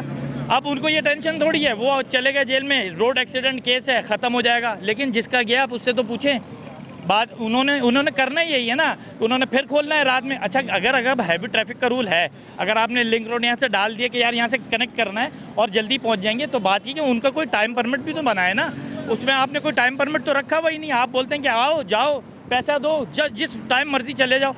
अब उनको ये टेंशन थोड़ी है, वो चले गए जेल में, रोड एक्सीडेंट केस है, ख़त्म हो जाएगा। लेकिन जिसका गया आप उससे तो पूछें। बात उन्होंने करना ही यही है ना, उन्होंने फिर खोलना है रात में। अच्छा अगर हैवी ट्रैफिक का रूल है, अगर आपने लिंक रोड यहाँ से डाल दिया कि यार यहाँ से कनेक्ट करना है और जल्दी पहुँच जाएंगे, तो बात ये कि उनका कोई टाइम परमिट भी तो बना है ना, उसमें आपने कोई टाइम परमिट तो रखा हुआ ही नहीं। आप बोलते हैं कि आओ जाओ पैसा दो, जिस टाइम मर्जी चले जाओ।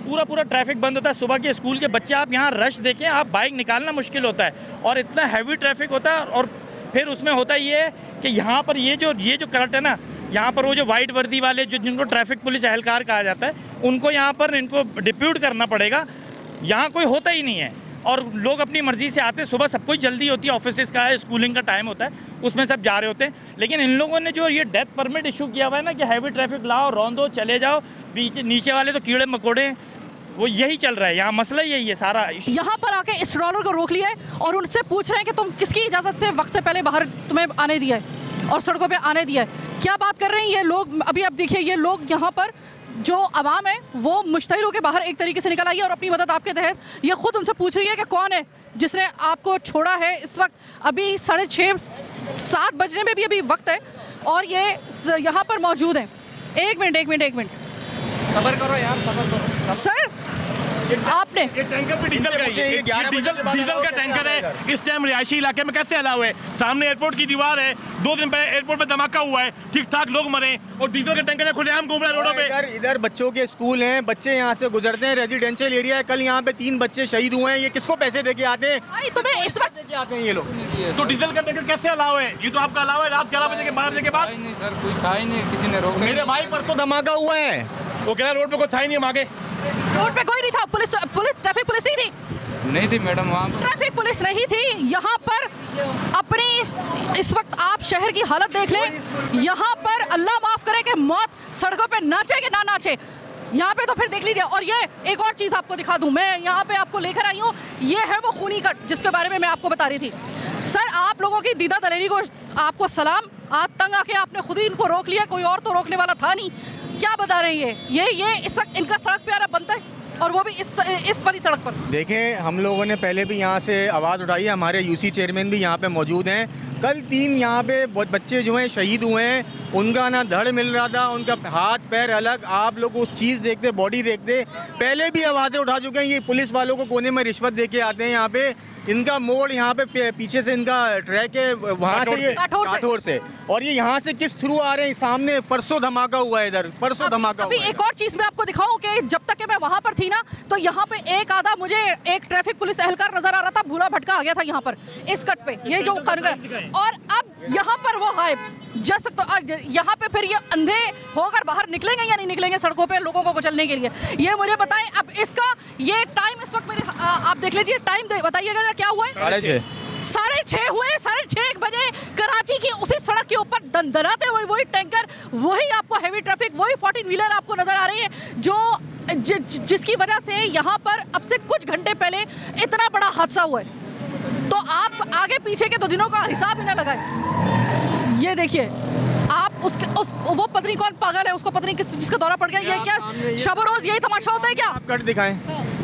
पूरा ट्रैफिक बंद होता है। सुबह के स्कूल के बच्चे आप यहाँ रश देखें, आप बाइक निकालना मुश्किल होता है और इतना हैवी ट्रैफिक होता है। और फिर उसमें होता ये है कि यहाँ पर ये जो करंट है ना, यहाँ पर वो जो वाइट वर्दी वाले जिनको ट्रैफिक पुलिस एहलकार कहा जाता है, उनको यहाँ पर इनको डिप्यूट करना पड़ेगा। यहाँ कोई होता ही नहीं है और लोग अपनी मर्ज़ी से आते हैं। सुबह सब कुछ जल्दी होती है, ऑफिस का है, स्कूलिंग का टाइम होता है, उसमें सब जा रहे होते हैं। लेकिन इन लोगों ने जो ये डेथ परमिट इशू किया हुआ है ना कि हैवी ट्रैफिक लाओ, रौंदो, चले जाओ, बीच नीचे वाले तो कीड़े मकोड़े, वो यही चल रहा है। यहाँ मसला यही है सारा। यहाँ पर आके इस रोलर को रोक लिया है और उनसे पूछ रहे हैं कि तुम किसकी इजाज़त से वक्त से पहले बाहर तुम्हें आने दिया है और सड़कों पे आने दिया है। क्या बात कर रहे हैं ये लोग। अभी आप देखिए ये लोग यहाँ पर जो आवाम है वो मुश्तहिल होकर बाहर एक तरीके से निकल आई है और अपनी मदद आपके तहत ये खुद उनसे पूछ रही है कि कौन है जिसने आपको छोड़ा है। इस वक्त अभी 6:30-7 बजने में भी अभी वक्त है और ये यहाँ पर मौजूद है। एक मिनट सबर करो यार, सबर करो सर। आपने ये टैंकर पे डीजल का डीजल का टैंकर है। इस टाइम रिहायशी इलाके में कैसे अलाउ है? सामने एयरपोर्ट की दीवार है, 2 दिन पहले एयरपोर्ट पे धमाका हुआ है, ठीक ठाक लोग मरे और डीजल का टैंकर खुलेआम घूम रहा है रोडों पे। इधर बच्चों के स्कूल हैं, बच्चे यहाँ से गुजरते हैं, रेजिडेंशियल एरिया है। कल यहाँ पे 3 बच्चे शहीद हुए हैं। ये किसको पैसे देके आते हैं? तुम्हें इस वक्त देके आते हैं ये लोग। तो डीजल का टैंकर कैसे अलाउ है? ये तो आपका अलाउ है रात 11 बजे के 12 बजे के बाद। नहीं सर, कोई था ही नहीं, किसी ने रोका। मेरे भाई पर तो धमाका हुआ है। वो कह रहा रोड पे कोई था ही नहीं। हम आगे रोड पे कोई नहीं था। पुलिस ट्रैफिक पुलिस ही थी? नहीं थी मैडम, वहाँ ट्रैफिक पुलिस नहीं थी। यहाँ पर अपनी इस वक्त आप शहर की हालत देख लें। यहाँ पर अल्लाह माफ करे कि मौत सड़कों पे नाचे कि ना नाचे, यहाँ पे तो फिर देख लीजिए। और ये एक और चीज़ आपको दिखा दूँ, मैं यहाँ पे आपको लेकर आई हूँ, ये है वो खूनी कट जिसके बारे में मैं आपको बता रही थी। सर आप लोगों की दीदा दलेरी को आपको सलाम। आज तंग आके आपने खुद ही इनको रोक लिया, कोई और तो रोकने वाला था नहीं। क्या बता रहे हैं ये इस वक्त इनका सड़क पे आना बनता है और वो भी इस वाली सड़क पर। देखें हम लोगों ने पहले भी यहाँ से आवाज़ उठाई है, हमारे यूसी चेयरमैन भी यहाँ पे मौजूद हैं। कल 3 यहाँ पे बच्चे जो हैं शहीद हुए हैं, उनका ना धड़ मिल रहा था, उनका हाथ पैर अलग। आप लोग उस चीज़ देखते, बॉडी देखते, पहले भी आवाज़ें उठा चुके हैं। ये पुलिस वालों को कोने में रिश्वत दे के आते हैं यहाँ पे। इनका मोड़ यहाँ पे पीछे से इनका ट्रैक है, वहाँ से ये काठौर से, और ये यहाँ से किस थ्रू आ रहे हैं? सामने परसों धमाका हुआ है, इधर परसों धमाका हुआ है। एक और चीज़ मैं आपको दिखाऊं कि जब तक कि मैं वहाँ पर थी ना, तो यहाँ पे एक आधा मुझे एक ट्रैफिक पुलिस एहलकार नजर आ रहा था, भूरा भटका आ गया था यहाँ पर इस कट पे, ये जो और अब यहाँ पर वो गायब। जैसे तो यहाँ पे फिर ये अंधे होकर बाहर निकलेंगे या नहीं निकलेंगे सड़कों पे लोगों को कुचलने के लिए, ये मुझे बताएं। अब इसका ये टाइम इस वक्त मेरे आप देख लीजिए, टाइम बताइएगा क्या हुआ है। 6:30 हुए। 6:30 बजे कराची की उसी सड़क के ऊपर दंदनाते हुए वही टैंकर, वही आपको हैवी ट्रैफिक, वही 14 व्हीलर आपको नजर आ रही है जो जिसकी वजह से यहाँ पर अब से कुछ घंटे पहले इतना बड़ा हादसा हुआ है। तो आप आगे पीछे के 2 दिनों का हिसाब ही ना लगाएं। ये देखिए आप वो पत्नी कौन पागल है, उसको पत्नी जिसका दौरा पड़ गया, ये क्या शब रोज यही तमाशा होता है क्या? आप कट दिखाएं,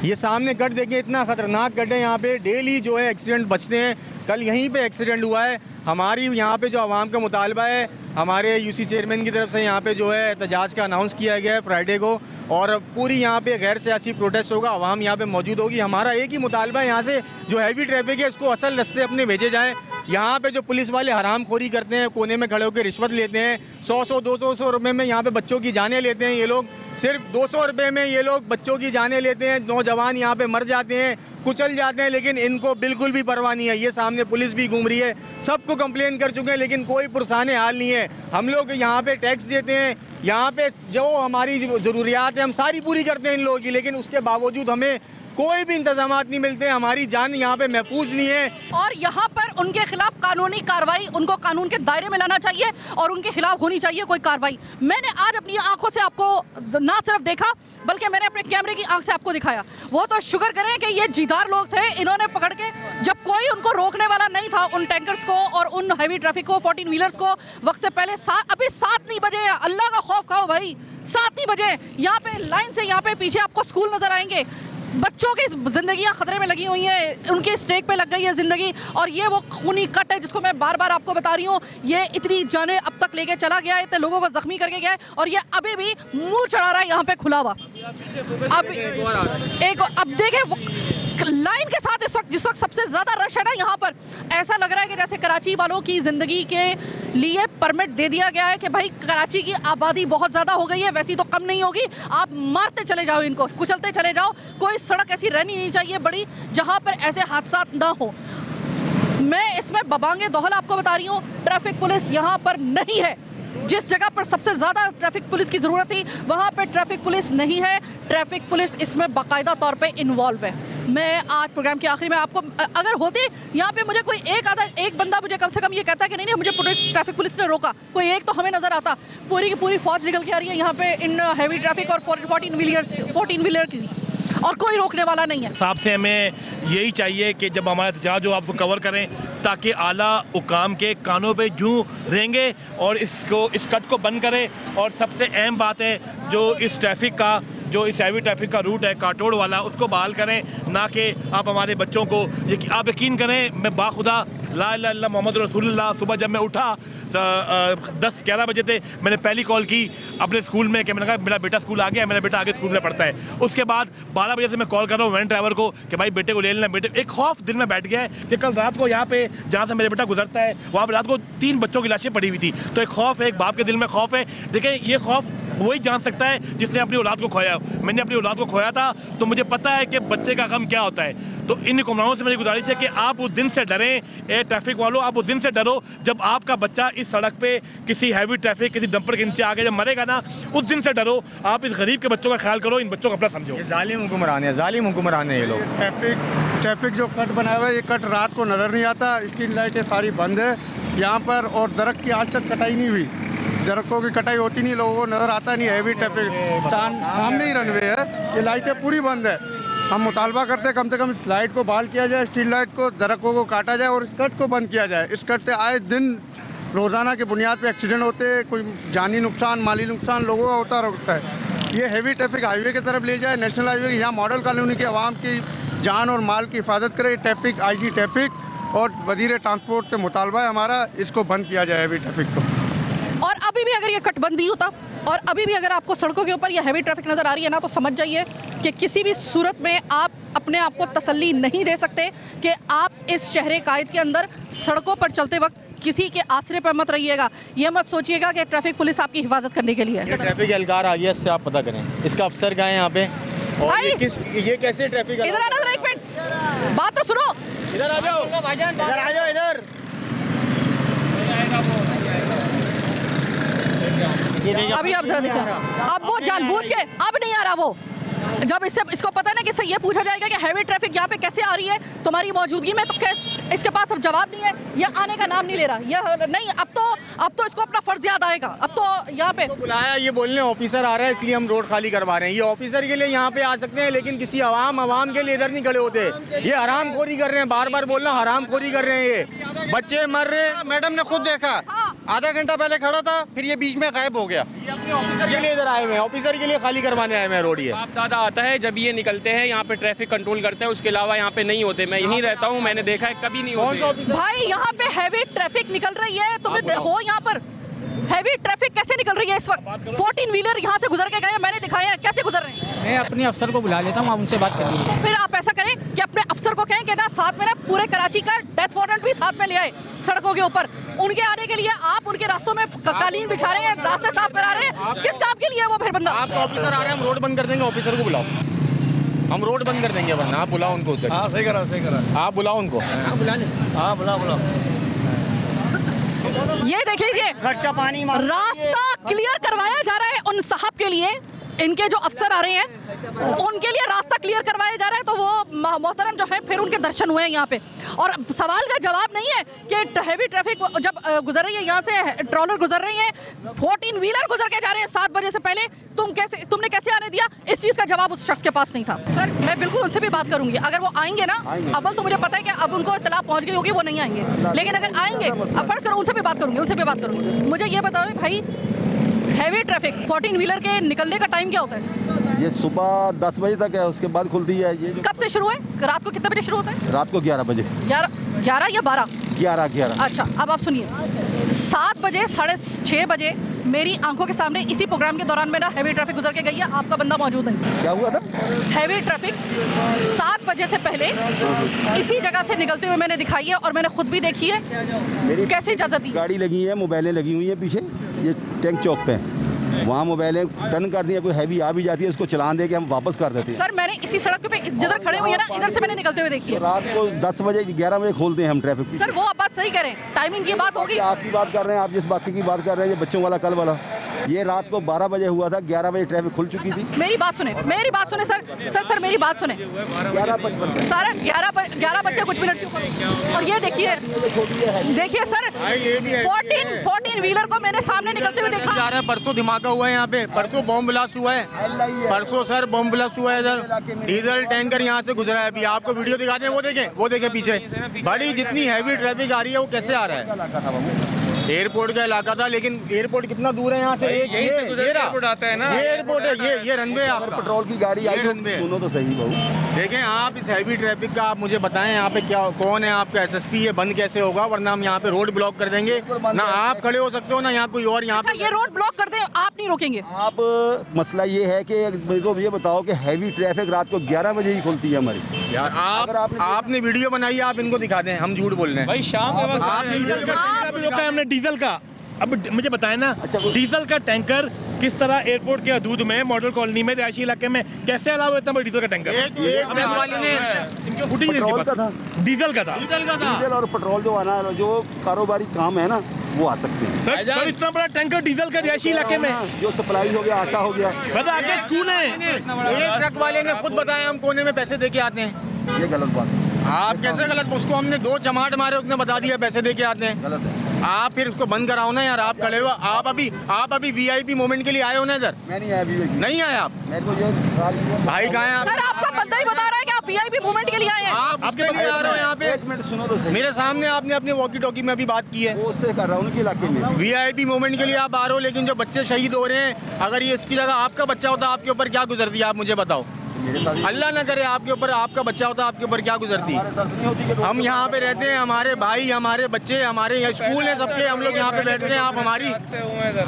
ये सामने कट देखिए, इतना खतरनाक कट है। यहाँ पे डेली जो है एक्सीडेंट बचते हैं। कल यहीं पे एक्सीडेंट हुआ है। हमारी यहाँ पे जो आवाम का मुतालबा है, हमारे यूसी चेयरमैन की तरफ से यहाँ पे जो है एहतजाज का अनाउंस किया गया है फ्राइडे को, और पूरी यहाँ पे गैर सियासी प्रोटेस्ट होगा, आवाम यहाँ पे मौजूद होगी। हमारा एक ही मुतालबा है, यहाँ से जो हैवी ट्रैफिक है इसको असल रास्ते अपने भेजे जाएँ। यहाँ पे जो पुलिस वाले हरामखोरी करते हैं, कोने में खड़े होकर रिश्वत लेते हैं, 100-200 रुपये में यहाँ पे बच्चों की जानें लेते हैं। ये लोग सिर्फ 200 रुपये में ये लोग बच्चों की जानें लेते हैं। नौजवान यहाँ पे मर जाते हैं, कुचल जाते हैं, लेकिन इनको बिल्कुल भी परवाह नहीं है। ये सामने पुलिस भी घूम रही है, सबको कंप्लेन कर चुके हैं, लेकिन कोई पुरसाने हाल नहीं है। हम लोग यहाँ पे टैक्स देते हैं, यहाँ पे जो हमारी ज़रूरियात है हम सारी पूरी करते हैं इन लोगों की, लेकिन उसके बावजूद हमें कोई भी इंतजामात नहीं मिलते। हमारी जान यहाँ पे महफूज नहीं है, और यहाँ पर उनके खिलाफ कानूनी कार्रवाई, उनको कानून के दायरे में लाना चाहिए और उनके खिलाफ होनी चाहिए कोई कार्रवाई। मैंने आज अपनी आंखों से आपको ना सिर्फ देखा, बल्कि मैंने अपने कैमरे की आंख से आपको दिखाया। वो तो शुक्र करें कि ये जीदार लोग थे, इन्होंने पकड़ के, जब कोई उनको रोकने वाला नहीं था, उन टैंकर्स को और उन हैवी ट्रैफिक को, 14 व्हीलर्स को वक्त से पहले अभी 7 नहीं बजे, अल्लाह का खौफ खाओ भाई, 7 नहीं बजे यहाँ पे लाइन से, यहाँ पे पीछे आपको स्कूल नजर आएंगे, बच्चों की जिंदगियां खतरे में लगी हुई हैं, उनके स्टेक पे लग गई है जिंदगी। और ये वो खूनी कट है जिसको मैं बार बार आपको बता रही हूँ। ये इतनी जाने अब तक लेके चला गया है, इतने लोगों को जख्मी करके गया है, और ये अभी भी मुंह चढ़ा रहा है यहाँ पे खुला हुआ। अब देखें लाइन के साथ जिस वक्त सबसे ज्यादा रश है ना यहाँ पर, ऐसा लग रहा है कि जैसे कराची वालों की जिंदगी के लिए परमिट दे दिया गया है कि भाई कराची की आबादी बहुत ज्यादा हो गई है, वैसी तो कम नहीं होगी, आप मारते चले जाओ, इनको कुचलते चले जाओ। कोई सड़क ऐसी रहनी नहीं चाहिए बड़ी जहाँ पर ऐसे हादसा ना हो। मैं इसमें बबांगे दोहल आपको बता रही हूँ, ट्रैफिक पुलिस यहाँ पर नहीं है। जिस जगह पर सबसे ज़्यादा ट्रैफिक पुलिस की ज़रूरत थी वहाँ पे ट्रैफिक पुलिस नहीं है। ट्रैफिक पुलिस इसमें बाकायदा तौर पे इन्वॉल्व है। मैं आज प्रोग्राम के आखिरी में आपको, अगर होती यहाँ पे मुझे कोई एक बंदा मुझे कम से कम ये कहता है कि नहीं मुझे ट्रैफिक पुलिस ने रोका, कोई एक तो हमें नज़र आता। पूरी की पूरी फौज निकल के आ रही है यहाँ पे इन हैवी ट्रैफिक और 14 व्हीलर की, और कोई रोकने वाला नहीं है। साहब से हमें यही चाहिए कि जब हमारा एहतजाज हो आपको कवर करें, ताकि आला हुकाम के कानों पे जूं रहेंगे और इस कट को बंद करें। और सबसे अहम बात है जो इस ट्रैफिक का, जो इस हैवी ट्रैफिक का रूट है काटोड़ वाला, उसको बहाल करें, ना कि आप हमारे बच्चों को। आप यकीन करें, मैं बाखुदा ला इलाहा इल्लल्लाह मोहम्मद रसूलुल्लाह, सुबह जब मैं उठा 10-11 बजे थे, मैंने पहली कॉल की अपने स्कूल में कि मैंने कहा मेरा बेटा स्कूल आ गया, मेरा बेटा आगे स्कूल में पढ़ता है। उसके बाद 12 बजे से मैं कॉल कर रहा हूँ वैन ड्राइवर को कि भाई बेटे को ले लेना। बेटे, एक खौफ दिल में बैठ गया है कि कल रात को यहाँ पे जहाँ से मेरा बेटा गुजरता है वहाँ पर रात को 3 बच्चों की लाशें पड़ी हुई थी। तो एक खौफ है, एक बाप के दिल में खौफ है। देखें, ये खौफ वही जान सकता है जिसने अपनी औलाद को खोया। मैंने अपनी औलाद को खोया था, तो मुझे पता है कि बच्चे का गम क्या होता है। तो इन हुक्मरानों से मेरी गुजारिश है कि आप उस दिन से डरें, ट्रैफिक वालों, आप उस दिन से डरो जब आपका बच्चा इस सड़क पे किसी हैवी ट्रैफिक, किसी डंपर के नीचे आके जब मरेगा ना, उस दिन से डरो। आप इस गरीब के बच्चों का ख्याल करो, इन बच्चों को अपना समझो। जालिम हुक्मरान है, जालिम हुक्मरान है ये लोग। ट्रैफिक जो कट बनाया हुआ है, ये कट रात को नज़र नहीं आता। स्ट्रीट लाइटें सारी बंद है यहाँ पर, और दरख्त की आज तक कटाई नहीं हुई। दरख्तों की कटाई होती नहीं, लोगों को नज़र आता नहीं। हैवी ट्रैफिक सामने ही रनवे है, ये लाइटें पूरी बंद है। हम मुतालबा करते हैं कम से कम इस लाइट को बहाल किया जाए, स्ट्रीट लाइट को, दरख्तों को काटा जाए और इस कट को बंद किया जाए। इस कट से आए दिन रोज़ाना की बुनियाद पे एक्सीडेंट होते हैं, कोई जानी नुकसान, माली नुकसान लोगों का होता रहता है। ये हैवी ट्रैफिक हाईवे की तरफ ले जाए, नेशनल हाईवे, यहाँ मॉडल कॉलोनी के आवाम की जान और माल की हिफाजत करे। ट्रैफिक IG ट्रैफिक और वज़ीर ट्रांसपोर्ट से मुतालबा है हमारा, इसको बंद किया जाए हैवी ट्रैफिक को। और अभी भी अगर ये कट बंद नहीं होता और अभी भी अगर आपको सड़कों के ऊपर ये हैवी ट्रैफिक नज़र आ रही है ना, तो समझ जाइए कि किसी भी सूरत में आप अपने आप को तसल्ली नहीं दे सकते कि आप इस शहर कायद के अंदर सड़कों पर चलते वक्त किसी के आसरे पर मत रहिएगा। ये मत सोचिएगा कि ट्रैफिक पुलिस आपकी हिफाजत करने के लिए है। ट्रैफिक एहलकार आ गया, इससे आप पता करें इसका अफसर क्या है यहाँ पे, और ये कैसे ट्रैफिक। इधर आना जरा, एक मिनट बात तो सुनो। इधर आ जाओ, इधर आ जाओ, इधर। अभी आप जरा देखिए, अब वो जानबूझ के अब नहीं आ रहा। वो जब इसको पता है ना कि इससे ये पूछा जाएगा कि हैवी ट्रैफिक यहाँ पे कैसे आ रही है तुम्हारी मौजूदगी में, तो इसके पास अब जवाब नहीं है, ये आने का नाम नहीं ले रहा। ये नहीं, अब तो इसको अपना फर्ज याद आएगा। अब तो यहाँ पे बुलाया, ये बोलने ऑफिसर आ रहा है इसलिए हम रोड खाली करवा रहे हैं। ये ऑफिसर के लिए यहाँ पे आ सकते हैं, लेकिन किसी आवाम के लिए इधर नहीं खड़े होते। ये हरामखोरी कर रहे हैं, बार बार बोलना, हरामखोरी कर रहे हैं। ये बच्चे मर रहे हैं। मैडम ने खुद देखा, आधा घंटा पहले खड़ा था, फिर ये बीच में गायब हो गया। ऑफिसर के लिए इधर आए हुए हैं, ऑफिसर के लिए खाली करवाने आए हुए हैं रोड। ये बाप दादा आता है जब ये निकलते हैं यहाँ पे ट्रैफिक कंट्रोल करते हैं, उसके अलावा यहाँ पे नहीं होते। मैं यहीं रहता हूँ, मैंने देखा है, कभी नहीं होते। भाई यहाँ पे हैवी ट्रैफिक निकल रही है, तुम्हें हो यहाँ पर हैवी ट्रैफिक कैसे निकल रही है इस वक्त? 14 व्हीलर यहाँ से गुजर के गए, मैंने दिखाया कैसे गुजर रहे हैं। मैं अपने अफसर को बुला लेता हूँ, आप उनसे बात कर लीजिए। फिर आप ऐसा करें कि अपने अफसर को कहें कि ना साथ में ना पूरे कराची का डेथ वारंट भी साथ में ले आए सड़कों के ऊपर। उनके आने के लिए आप उनके रास्तों में कालीन बिछा रहे हैं, रास्ते साफ करा रहे हैं, किस काम के लिए वो फिर बंदा? आपका ऑफिसर आ रहे हैं, हम रोड बंद कर देंगे, ऑफिसर को बुलाओ, हम रोड बंद कर देंगे वरना। आप बुलाओ उनको। हाँ सही करा, आप बुलाओ उनको। बुला ले। हाँ बुलाओ। ये देख लीजिए, खर्चा पानी रास्ता क्लियर करवाया जा रहा है उन साहब के लिए। इनके जो अफसर आ रहे हैं उनके लिए रास्ता क्लियर करवाया जा रहा है, तो वो मोहतरम जो है फिर उनके दर्शन हुए हैं यहाँ पे। और सवाल का जवाब नहीं है कि हैवी ट्रैफिक जब गुजर रही है, यहाँ से ट्रॉलर गुजर रही है, 14 व्हीलर गुजर के जा रहे हैं 7 बजे से पहले, तुमने कैसे आने दिया? इस चीज़ का जवाब उस शख्स के पास नहीं था। सर मैं बिल्कुल उनसे भी बात करूंगी, अगर वो आएंगे ना, अव्वल तो मुझे पता है कि अब उनको इत्तला पहुँच गई होगी, वो नहीं आएंगे, लेकिन अगर आएंगे, अब फर्ज करो उनसे भी बात करूंगी। मुझे ये बताओ भाई, हैवी ट्रैफिक 14 व्हीलर के निकलने का टाइम क्या होता है? ये सुबह 10 बजे तक है, उसके बाद खुलती है। ये कब से शुरू है? रात को कितने बजे शुरू होता है? रात को 11 बजे। 11 या 12? 11। अच्छा, अब आप सुनिए, 7 बजे 6:30 बजे मेरी आंखों के सामने इसी प्रोग्राम के दौरान मेरा हैवी ट्रैफिक गुजर के गई है, आपका बंदा मौजूद है। क्या हुआ था? हैवी ट्रैफिक 7 बजे से पहले इसी जगह से निकलते हुए मैंने दिखाई है, और मैंने खुद भी देखी है। कैसे इजाजत दी? गाड़ी लगी है, मोबाइलें लगी हुई हैं पीछे, ये टैंक चौक पे, वहाँ मोबाइलें टर्न कर दी है, कोई हैवी आ भी जाती है, उसको चलान दे के हम वापस कर देते हैं। सर मैंने इसी सड़क पे जिधर खड़े हुए हैं ना, इधर से मैंने निकलते हुए देखी है। तो रात को 10 बजे 11 बजे खोलते हैं हम ट्रैफिक। सर वो आप बात सही करें, टाइमिंग की बात होगी। आपकी बात कर रहे हैं, आप जिस बाकी की बात कर रहे हैं, ये बच्चों वाला कल वाला, ये रात को 12 बजे हुआ था, 11 बजे ट्रैफिक खुल चुकी थी। मेरी बात सुने सर मेरी बात सुने। सर 11 बज के कुछ मिनट। और ये देखिए सर, 14 व्हीलर को मैंने सामने निकलते हुए देखा। परसों धमाका हुआ है यहाँ पे, परसों बॉम्ब ब्लास्ट हुआ है, परसों सर बॉम्ब ब्लास्ट हुआ है इधर। डीजल टैंकर यहाँ से गुजरा है, अभी आपको वीडियो दिखाते हैं, वो देखें पीछे। बड़ी जितनी हैवी ट्रैफिक आ रही है, वो कैसे आ रहा है? एयरपोर्ट का इलाका था, लेकिन एयरपोर्ट कितना दूर है यहाँ से? एयरपोर्ट आता है ना, ये एयरपोर्ट है, ये रनवे है आपका। पेट्रोल की गाड़ी आई, सुनो तो सही बहू। देखें आप इस हैवी ट्रैफिक का आप मुझे बताएं, यहाँ पे क्या कौन है आपका एसएसपी? ये बंद कैसे होगा? वरना हम यहाँ पे रोड ब्लॉक कर देंगे, ना आप खड़े हो सकते हो ना यहाँ कोई और। यहाँ पे ये रोड ब्लॉक कर दे, आप नहीं रोकेंगे? आप मसला ये है कि मेरे को ये बताओ कि हैवी ट्रैफिक रात को 11 बजे ही खुलती है हमारी। यार आपने वीडियो बनाई है, आप इनको दिखा दें, हम झूठ बोल रहे हैं भाई। शाम के वक्त हमने डीजल का, अब मुझे बताएं ना, डीजल का टैंकर किस तरह एयरपोर्ट के हदूद में, मॉडल कॉलोनी में, रिहायशी इलाके में कैसे अलाउ होता है डीजल का टैंकर? डीजल का था। डीजल और पेट्रोल जो आना, जो कारोबारी काम है ना, वो आ सकते हैं। सर इतना बड़ा टैंकर डीजल का रिहायशी इलाके में, जो सप्लाई हो गया, आटा हो गया, सर आगे स्कूल है। एक ट्रक वाले ने खुद बताया हम कोने में पैसे दे के आते हैं। ये गलत बात है। आप कैसे गलत? उसको हमने 2 चमाट मारे, उसने बता दिया पैसे दे के आते हैं। गलत है। आप फिर उसको बंद कराओ ना यार। आप खड़े हो, आप अभी वीआईपी मोमेंट के लिए आए हो ना इधर? मैं नहीं आया। नहीं आए आप? मेरे को ये भाई कहाँ हैं? सर आपका बंदा ही बता रहा है कि आप वीआईपी मूवमेंट के लिए आए हैं। आप उसके लिए आ रहे हो यहाँ पे? एक मिनट सुनो तो सही। मेरे सामने आपने अपने वॉकी टॉकी में अभी बात की है, वो उससे कर रहा हूँ उनके इलाके में। वीआईपी मूवमेंट के लिए आप आ रहे हो, लेकिन जो बच्चे शहीद हो रहे हैं, अगर ये इसकी जगह आपका बच्चा होता, आपके ऊपर क्या गुजरती है? आप मुझे बताओ। अल्लाह ना करे आपके ऊपर आपका बच्चा होता, आपके ऊपर क्या गुजरती? हम यहाँ पे रहते हैं, हमारे भाई, हमारे बच्चे, हमारे यहाँ स्कूल है सबके, हम लोग यहाँ पे बैठते हैं। आप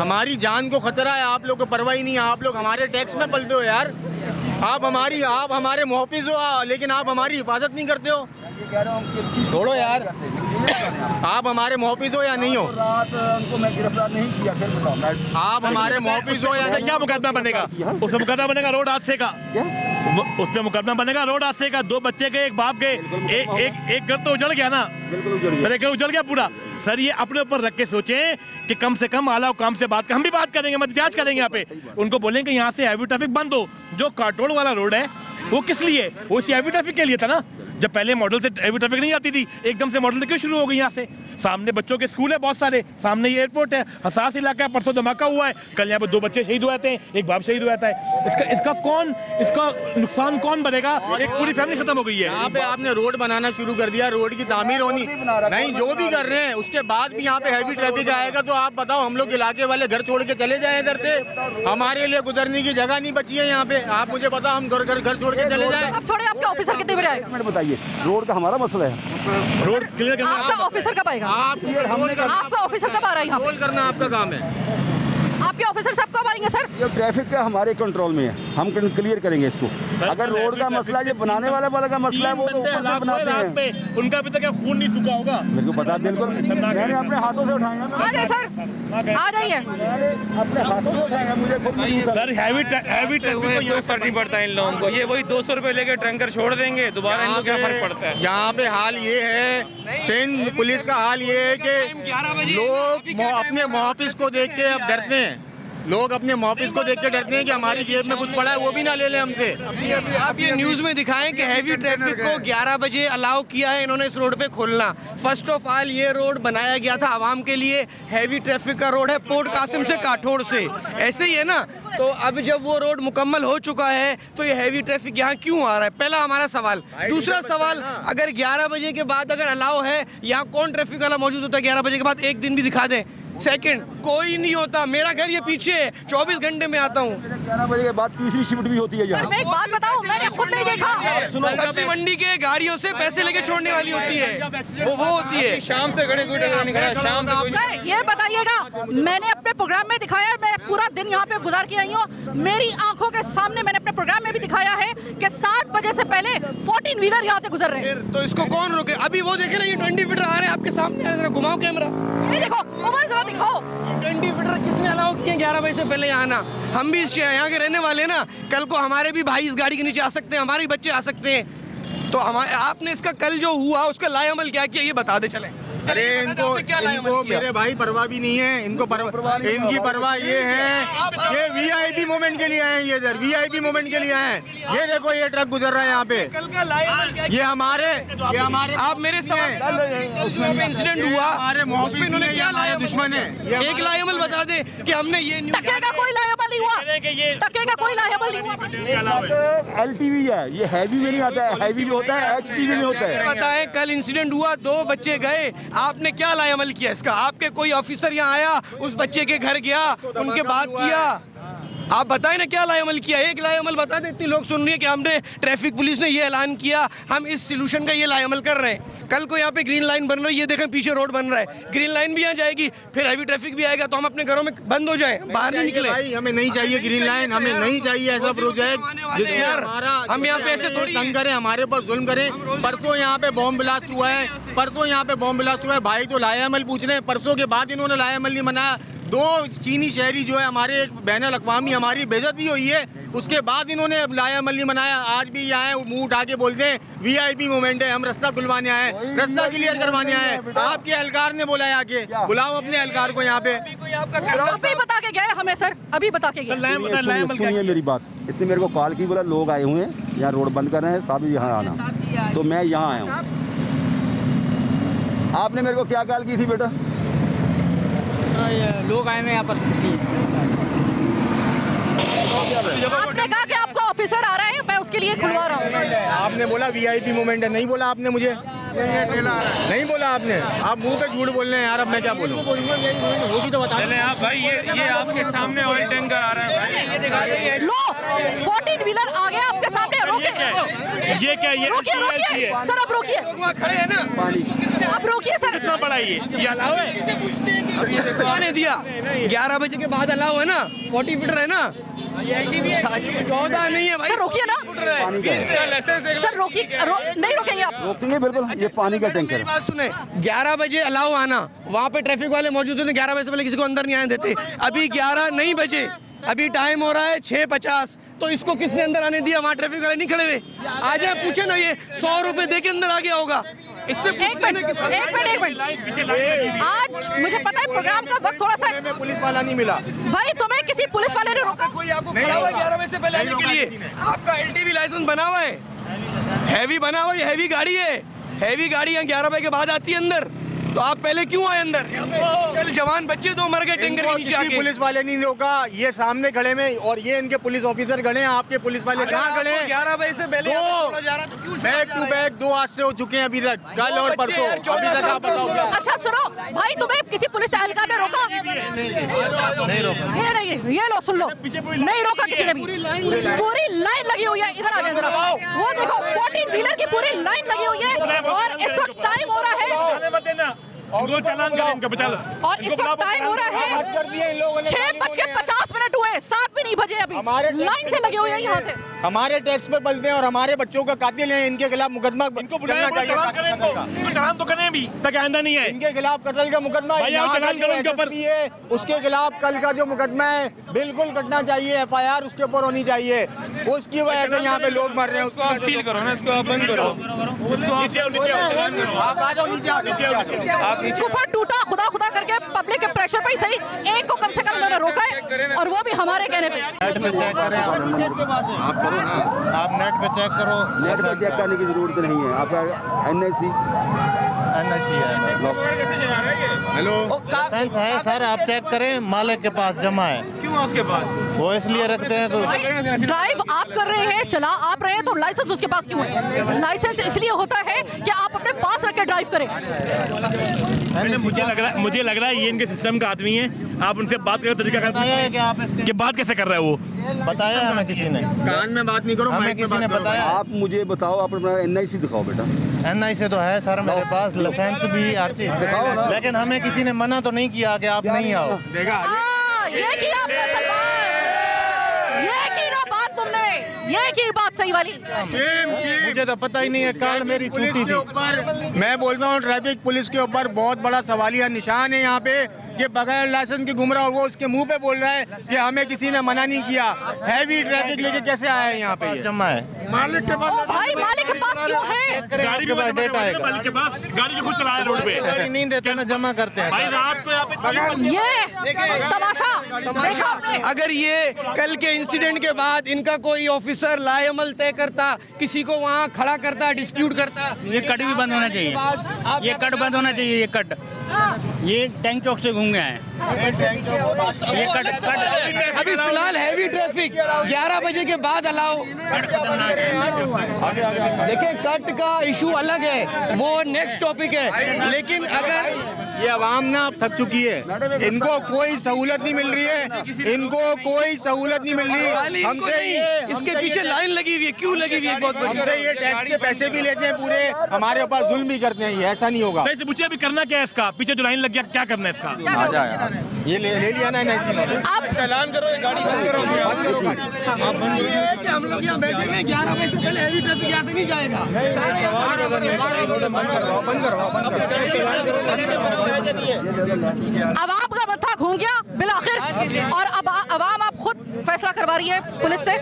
हमारी जान को खतरा है, आप लोग को परवाह ही नहीं है। आप लोग हमारे टैक्स में पलते हो यार। आप हमारे मुहफ़िज़ हो, लेकिन आप हमारी हिफाजत नहीं करते हो। छोड़ो यार, आप हमारे मुहफ़िज़ हो या नहीं हो? उनको मैं गिरफ्तार नहीं किया, फिर बताओ। आप हमारे मुहफ़िज़ हो या नहीं? क्या मुकदमा बनेगा? उसमें मुकदमा बनेगा रोड हादसे का। उस पे मुकदमा बनेगा रोड हादसे का। 2 बच्चे के, एक बाप के, एक घर तो उजड़ गया ना। बिल्कुल उजड़ गया। सर एक घर उजड़ गया पूरा। सर ये अपने ऊपर रख के सोचें कि कम से कम आला काम से बात कर, हम भी बात करेंगे, एहतजाज करेंगे यहाँ पे। उनको बोलेंगे यहाँ से हैवी ट्रैफिक बंद हो। जो कार्टोल वाला रोड है वो किस लिए? वो हैवी ट्रैफिक के लिए था ना। जब पहले मॉडल से हैवी ट्रैफिक नहीं आती थी, एकदम से मॉडल से क्यों शुरू हो गई यहाँ से? सामने बच्चों के स्कूल है बहुत सारे, सामने ये एयरपोर्ट है, हसास इलाका है, परसों धमाका हुआ है, कल यहाँ पे 2 बच्चे शहीद हुए थे, एक बाप शहीद हुआ है। इसका नुकसान कौन भरेगा? एक पूरी फैमिली खत्म हो गई है। यहाँ पे आपने रोड बनाना शुरू कर दिया, रोड की तामीर होनी नहीं, जो भी कर रहे हैं उसके बाद भी यहाँ पे हैवी ट्रैफिक आएगा तो आप बताओ, हम लोग इलाके वाले घर छोड़ के चले जाए इधर से? हमारे लिए गुजरने की जगह नहीं बची है यहाँ पे। आप मुझे बताओ, हम घर छोड़ के चले जाए? अब थोड़े आपके ऑफिसर कितने बजे आएगा? बताइए, रोड का हमारा मसला है, रोड क्लियर करना आपका ऑफिसर कब आएगा? आपका ऑफिसर कब आ रहा है यहाँ? कंट्रोल करना आपका काम है। आपके ऑफिसर साहब कब आएंगे सर? ये ट्रैफिक का हमारे कंट्रोल में है, हम क्लियर करेंगे इसको। अगर रोड का मसला, ये बनाने वाला का मसला है, वो तो ऊपर से बनाते हैं, उनका अभी तक खून नहीं सूखा होगा। मेरे को पता, बिल्कुल मैंने अपने हाथों से उठाया। आ जाइए सर, आ जाइए। अपने हाथों से उठाया, मुझे खुद सर हैवी ट्रैफिक कोई फर्क नहीं पड़ता इन लोगों को, ये वही 200 रुपए लेके टैंकर छोड़ देंगे, दोबारा इनको क्या फर्क पड़ता है? यहाँ पे हाल ये है, सिंध पुलिस का हाल ये है कि लोग अपने मुहाफिज को देख के अब डरते हैं। लोग अपने मुहाफिज को देख के डरते हैं कि हमारी जेब में कुछ पड़ा है वो भी ना ले लें हमसे। आप ये न्यूज़ में दिखाएं कि हैवी ट्रैफिक को 11 बजे अलाउ किया है इन्होंने इस रोड पे खोलना। फर्स्ट ऑफ ऑल ये रोड बनाया गया था आवाम के लिए, हैवी ट्रैफिक का रोड है पोर्ट कासिम से काठोड़ से, ऐसे ही है ना। तो अब जब वो रोड मुकम्मल हो चुका है तो ये हैवी ट्रैफिक यहाँ क्यों आ रहा है, पहला हमारा सवाल। दूसरा सवाल, अगर 11 बजे के बाद अगर अलाउ है, यहाँ कौन ट्रैफिक वाला मौजूद होता है 11 बजे के बाद? एक दिन भी दिखा दें। सेकंड, कोई नहीं होता, मेरा घर ये पीछे है, 24 घंटे में आता हूँ। 11 बजे के बाद तीसरी शिफ्ट भी होती है यहाँ। मैं एक बात बताऊँ, मैंने खुद नहीं देखा। सब्जी मंडी के गाड़ियों से पैसे लेके छोड़ने वाली होती है, वो होती है। शाम से खड़े शाम से। सर ये बताइएगा, मैंने अपने प्रोग्राम में दिखाया, मैं पूरा दिन यहाँ पे गुजार के आई हूँ, मेरी आंखों के सामने मैंने अपने प्रोग्राम में भी दिखाया है कि 7 बजे से पहले 14 व्हीलर यहाँ से गुजर रहे हैं। तो इसको कौन रोके? अभी वो देखे ना, ये 20 फीटर आ रहे हैं आपके सामने, जरा घुमाओ कैमरा, ये देखो, उमर जरा दिखाओ। 20 फीटर किसने अलाउ किए 11 बजे से पहले यहाँ आना? हम भी यहाँ के रहने वाले ना, कल को हमारे भी भाई इस गाड़ी के नीचे आ सकते हैं, हमारे बच्चे आ सकते हैं। तो हमारे आपने इसका कल जो हुआ उसका लाएअमल क्या किया ये बता दे चले। अरे इनको मेरे भाई परवाह भी नहीं है, इनको इनकी परवाह ये है, ये वीआईपी मोमेंट के लिए आए, ये इधर वीआईपी मोमेंट के लिए आए। ये देखो ये ट्रक गुजर रहा है यहाँ पे, ये हमारे आप मेरे सवाल, कल जो यहाँ पे इंसिडेंट हुआ उसमें इन्होंने क्या लाया? दुश्मन है। एक लाएअमल बता दे कि हमने ये तके का कोई लाएअमल नहीं हुआ, तके का कोई लाएअमल नहीं हुआ। LTV है, ये हैवी में नहीं आता है, हैवी भी होता है, HTV में होता है। बताएं, कल इंसिडेंट हुआ, 2 बच्चे गए, आपने क्या लाएअमल किया इसका? आपके कोई ऑफिसर यहाँ आया, उस बच्चे के घर गया, उनके बात किया? आप बताएं ना क्या लाएअमल किया? एक लाएअमल बता दें, इतनी लोग सुन रही है कि हमने ट्रैफिक पुलिस ने ये ऐलान किया, हम इस सोल्यूशन का ये लाएअमल कर रहे हैं। कल को यहाँ पे ग्रीन लाइन बन रही है, ये देखें पीछे रोड बन रहा है, ग्रीन लाइन भी आ जाएगी, फिर हैवी ट्रैफिक भी आएगा, तो हम अपने घरों में बंद हो जाएं, बाहर नहीं निकले। भाई हमें नहीं चाहिए ग्रीन लाइन, हमें नहीं चाहिए ऐसा प्रोजेक्ट जिसमें हम यहाँ पे ऐसे थोड़ी तंग करें, हमारे ऊपर जुल्म करें। परसों यहाँ पे बॉम्ब ब्लास्ट हुआ है, भाई तो लाएअमल पूछ रहे हैं, परसों के बाद इन्होंने लाएअमल नहीं मनाया। 2 चीनी शहरी जो है हमारे, एक बैनुल अक़वामी हमारी बेइज्जती हुई है, उसके बाद इन्होंने लाएअमल नहीं मनाया। आज भी यहाँ मुंह उठा के बोलते हैं वीआईपी मूवमेंट है, हम रास्ता खुलवाने आए, रास्ता क्लियर करवाने आए। आपके एहलकार ने बोला है आके बुलाओ अपने एहलकार को यहाँ पे। अभी बता के गए हमें सर, अभी बता के गए। सुनिए मेरी बात, इसने मेरे को कॉल की, बोला लोग आए हुए हैं यहाँ रोड बंद कर रहे हैं, साहब यहाँ आना, तो मैं यहाँ आया हूँ। आपने मेरे को क्या कॉल की थी बेटा? लोग आए हैं यहाँ पर, आपने कहा कि आपका ऑफिसर आ रहा है, मैं उसके लिए खुलवा रहा हूँ। आपने बोला वीआईपी मूवमेंट है, नहीं बोला आपने मुझे, नहीं बोला आपने, आप मुंह पे झूठ बोल रहे हैं यार, अब मैं क्या बोलूँ? वो भी तो बता चले आप भाई, ये आपके सामने ऑयल टैंकर आ रहा है भाई, लो 14 व्हीलर आ गया आपके सामने, रोके। ये क्या, ये रोकिए सर, आप रोकिए, खड़े हैं ना, आप रोकिए सर। कितना बड़ा ये अलाउ है? आने दिया 11 बजे के बाद अलाउ है ना, 40 फीटर है ना, 14 नहीं है भाई। सर रोकिए ना, सर रोकिए, नहीं रोकेंगे आप? रोकेंगे बिल्कुल, ये पानी का टैंकर है। बात सुने, 11 बजे अलाउ आना, वहाँ पे ट्रैफिक वाले मौजूद थे, 11 बजे से पहले किसी को अंदर नहीं आने देते। अभी 11 नहीं बजे, अभी टाइम हो रहा है 6:50, तो इसको किसने अंदर आने दिया? वहाँ ट्रैफिक वाले नहीं खड़े हुए? आज आप पूछे ना, ये 100 रुपए दे के अंदर आ गया होगा। इससे एक मिनट, आज मुझे पता है प्रोग्राम का वक्त थोड़ा सा, पुलिस वाला नहीं मिला भाई, तुम्हें किसी पुलिस वाले ने रोका? कोई आपको खड़ा हुआ 11 बजे से पहले आने के लिए? आपका LTV लाइसेंस बना हुआ है? हैवी बना हुआ, ये हैवी गाड़ी है, हैवी गाड़ी यहाँ 11 बजे के बाद आती है अंदर, तो आप पहले क्यों आए अंदर? कल जवान बच्चे तो मर गए टैंकर के नीचे आके। पुलिस वाले नहीं रोका, ये सामने खड़े में, और ये इनके पुलिस ऑफिसर खड़े हैं, आपके पुलिस वाले कहाँ खड़े हैं? 11 बजे से पहले बैक टू बैक 2 हादसे हो चुके हैं अभी तक, कल और परसों, अभी तक आप बताओ। अच्छा सुनो भाई, तुम्हें किसी पुलिस एहलकार ने रोका? नहीं रोका। ये लो सुन लो, नहीं रोका किसी ने भी। पूरी लाइन लगी हुई है, इधर आ जाए जरा, वो देखो 14 व्हीलर की पूरी लाइन लगी हुई है, और इस वक्त टाइम हो रहा है, और चालान करें इनका, बचा लो। और इस वक्त टाइम हो रहा है 6:50 हुए, 7 भी नहीं बजे अभी, लाइन से लगे हुए हैं यहाँ से। हमारे टैक्स पर बलते हैं और हमारे बच्चों का कातिल है, इनके खिलाफ मुकदमा करना चाहिए। चालान तो करें अभी तक, आइंदा नहीं है इनके खिलाफ कत्ल का मुकदमा है, उसके खिलाफ कल का जो मुकदमा है बिल्कुल कटना चाहिए, FIR उसके ऊपर होनी चाहिए, उसकी वजह से यहाँ पे लोग मर रहे हैं। उसको आप सील करो ना, इसको आप बंद करो, कुफर टूटा खुदा खुदा करके पब्लिक के प्रेशर पे ही सही, एक को कम से कम उन्होंने रोका है, और वो भी हमारे कहने पे। नेट पे चेक करें आप नेट पे चेक करो। नेट पे चेक करने की जरूरत नहीं है, आपका NIC है। हेलो, लाइसेंस है सर, आप चेक करें, मालिक के पास जमा है। क्यों है उसके पास? वो इसलिए रखते हैं तो ड्राइव आप कर रहे हैं, चला आप रहे हैं, तो लाइसेंस उसके पास क्यों है? लाइसेंस इसलिए होता है कि आप अपने पास रख के ड्राइव करें। मुझे लग रहा है ये इनके सिस्टम का आदमी है, आप उनसे बात करो, तरीका कि बात कैसे कर रहा है वो बताया हमें किसी ने, कान में बात नहीं करो, हमें किसी ने बताया। आप मुझे बताओ, आप अपना NIC दिखाओ बेटा। NIC तो है सर मेरे पास, लाइसेंस भी हर चीज दिखाओ ना, लेकिन हमें किसी ने मना तो नहीं किया कि आप नहीं आओ। ये किया आपने सलमान, ये की ना बात तुमने, ये की बात सही वाली। मुझे तो पता ही नहीं है, कल मेरी छुट्टी थी। मैं बोल रहा हूँ ट्रैफिक पुलिस के ऊपर बहुत बड़ा सवालिया निशान है यहाँ पे, कि बगैर लाइसेंस के घूम रहा और वो उसके मुंह पे बोल रहा है कि हमें किसी ने मना नहीं किया। हैवी ट्रैफिक लेके कैसे आया है यहाँ पे? जमा है मालिक के पास। भाई मालिक के पास क्यों है? गाड़ी के पास डेटा है, मालिक के पास गाड़ी जो खुद चला रहा है रोड पे, गाड़ी नहीं देते ना, जमा करते हैं भाई रात को यहाँ पे। ये तमाशा देखा आपने? अगर ये कल के इंसिडेंट के बाद इनका कोई ऑफिसर लाएअमल तय करता, किसी को वहाँ खड़ा करता, डिस्प्यूट करता, ये कट भी बंद होना चाहिए, ये कट बंद होना चाहिए, ये कट, ये टैंक चौक से घूम गए हैं, ये कट अभी फिलहाल हैवी ट्रैफिक 11 बजे के बाद अलाउ। देखिए कट का इशू अलग है, वो नेक्स्ट टॉपिक है, लेकिन अगर ये आवाम ना थक चुकी है, इनको कोई सहूलत नहीं मिल रही है, इनको कोई सहूलत नहीं मिल रही। हमसे इसके पीछे लाइन लगी हुई है, क्यों लगी हुई है? बहुत हमसे ये टैक्स के पैसे भी लेते हैं पूरे, हमारे ऊपर जुल्म भी करते हैं, ये ऐसा नहीं होगा। मुझे अभी करना क्या है इसका? पीछे जो लाइन लग गया, क्या करना है इसका? आ जाए ये ले लिया ना NIC ने। आप चालान करो, ये गाड़ी बंद करो, बंद करो गाड़ी। आप बंद करो कि हम लोग यहाँ बैठे हैं, 11 बजे से पहले हैवी ट्रैफिक यहाँ से नहीं जाएगा। अवाम का मत्था घूम गया बिलाखिर, और अब अवाम आप खुद फैसला करवा रही है पुलिस से।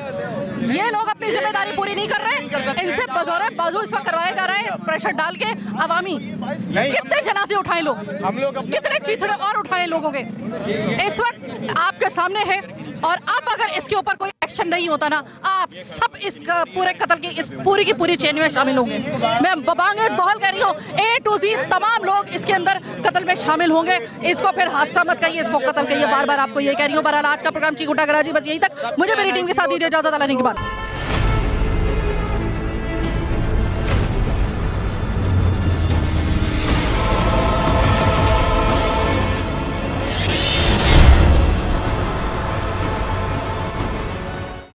ये लोग अपनी जिम्मेदारी पूरी नहीं कर रहे, इनसे बजौरे बाजू इस वक्त करवाया जा रहा है प्रेशर डाल के। अवामी कितने जनाजे उठाए लोग, हम लोग कितने चीथड़े और उठाए लोगों के, इस वक्त आपके सामने है। और अब अगर इसके ऊपर कोई एक्शन नहीं होता ना, आप सब इस पूरे कत्ल की इस पूरी की पूरी चेन में शामिल होंगे। मैं बबांगे दोहल कह रही हूँ, A to Z तमाम लोग इसके अंदर कत्ल में शामिल होंगे। इसको फिर हादसा मत कहिए, इसको कत्ल कहिए, बार बार आपको ये कह रही हूँ। बहरहाल आज का प्रोग्राम चीकू टाकरा जी बस यहीं तक। मुझे मेरी टीम के साथ दीजिए इजाजत, अल्लाह के बाद।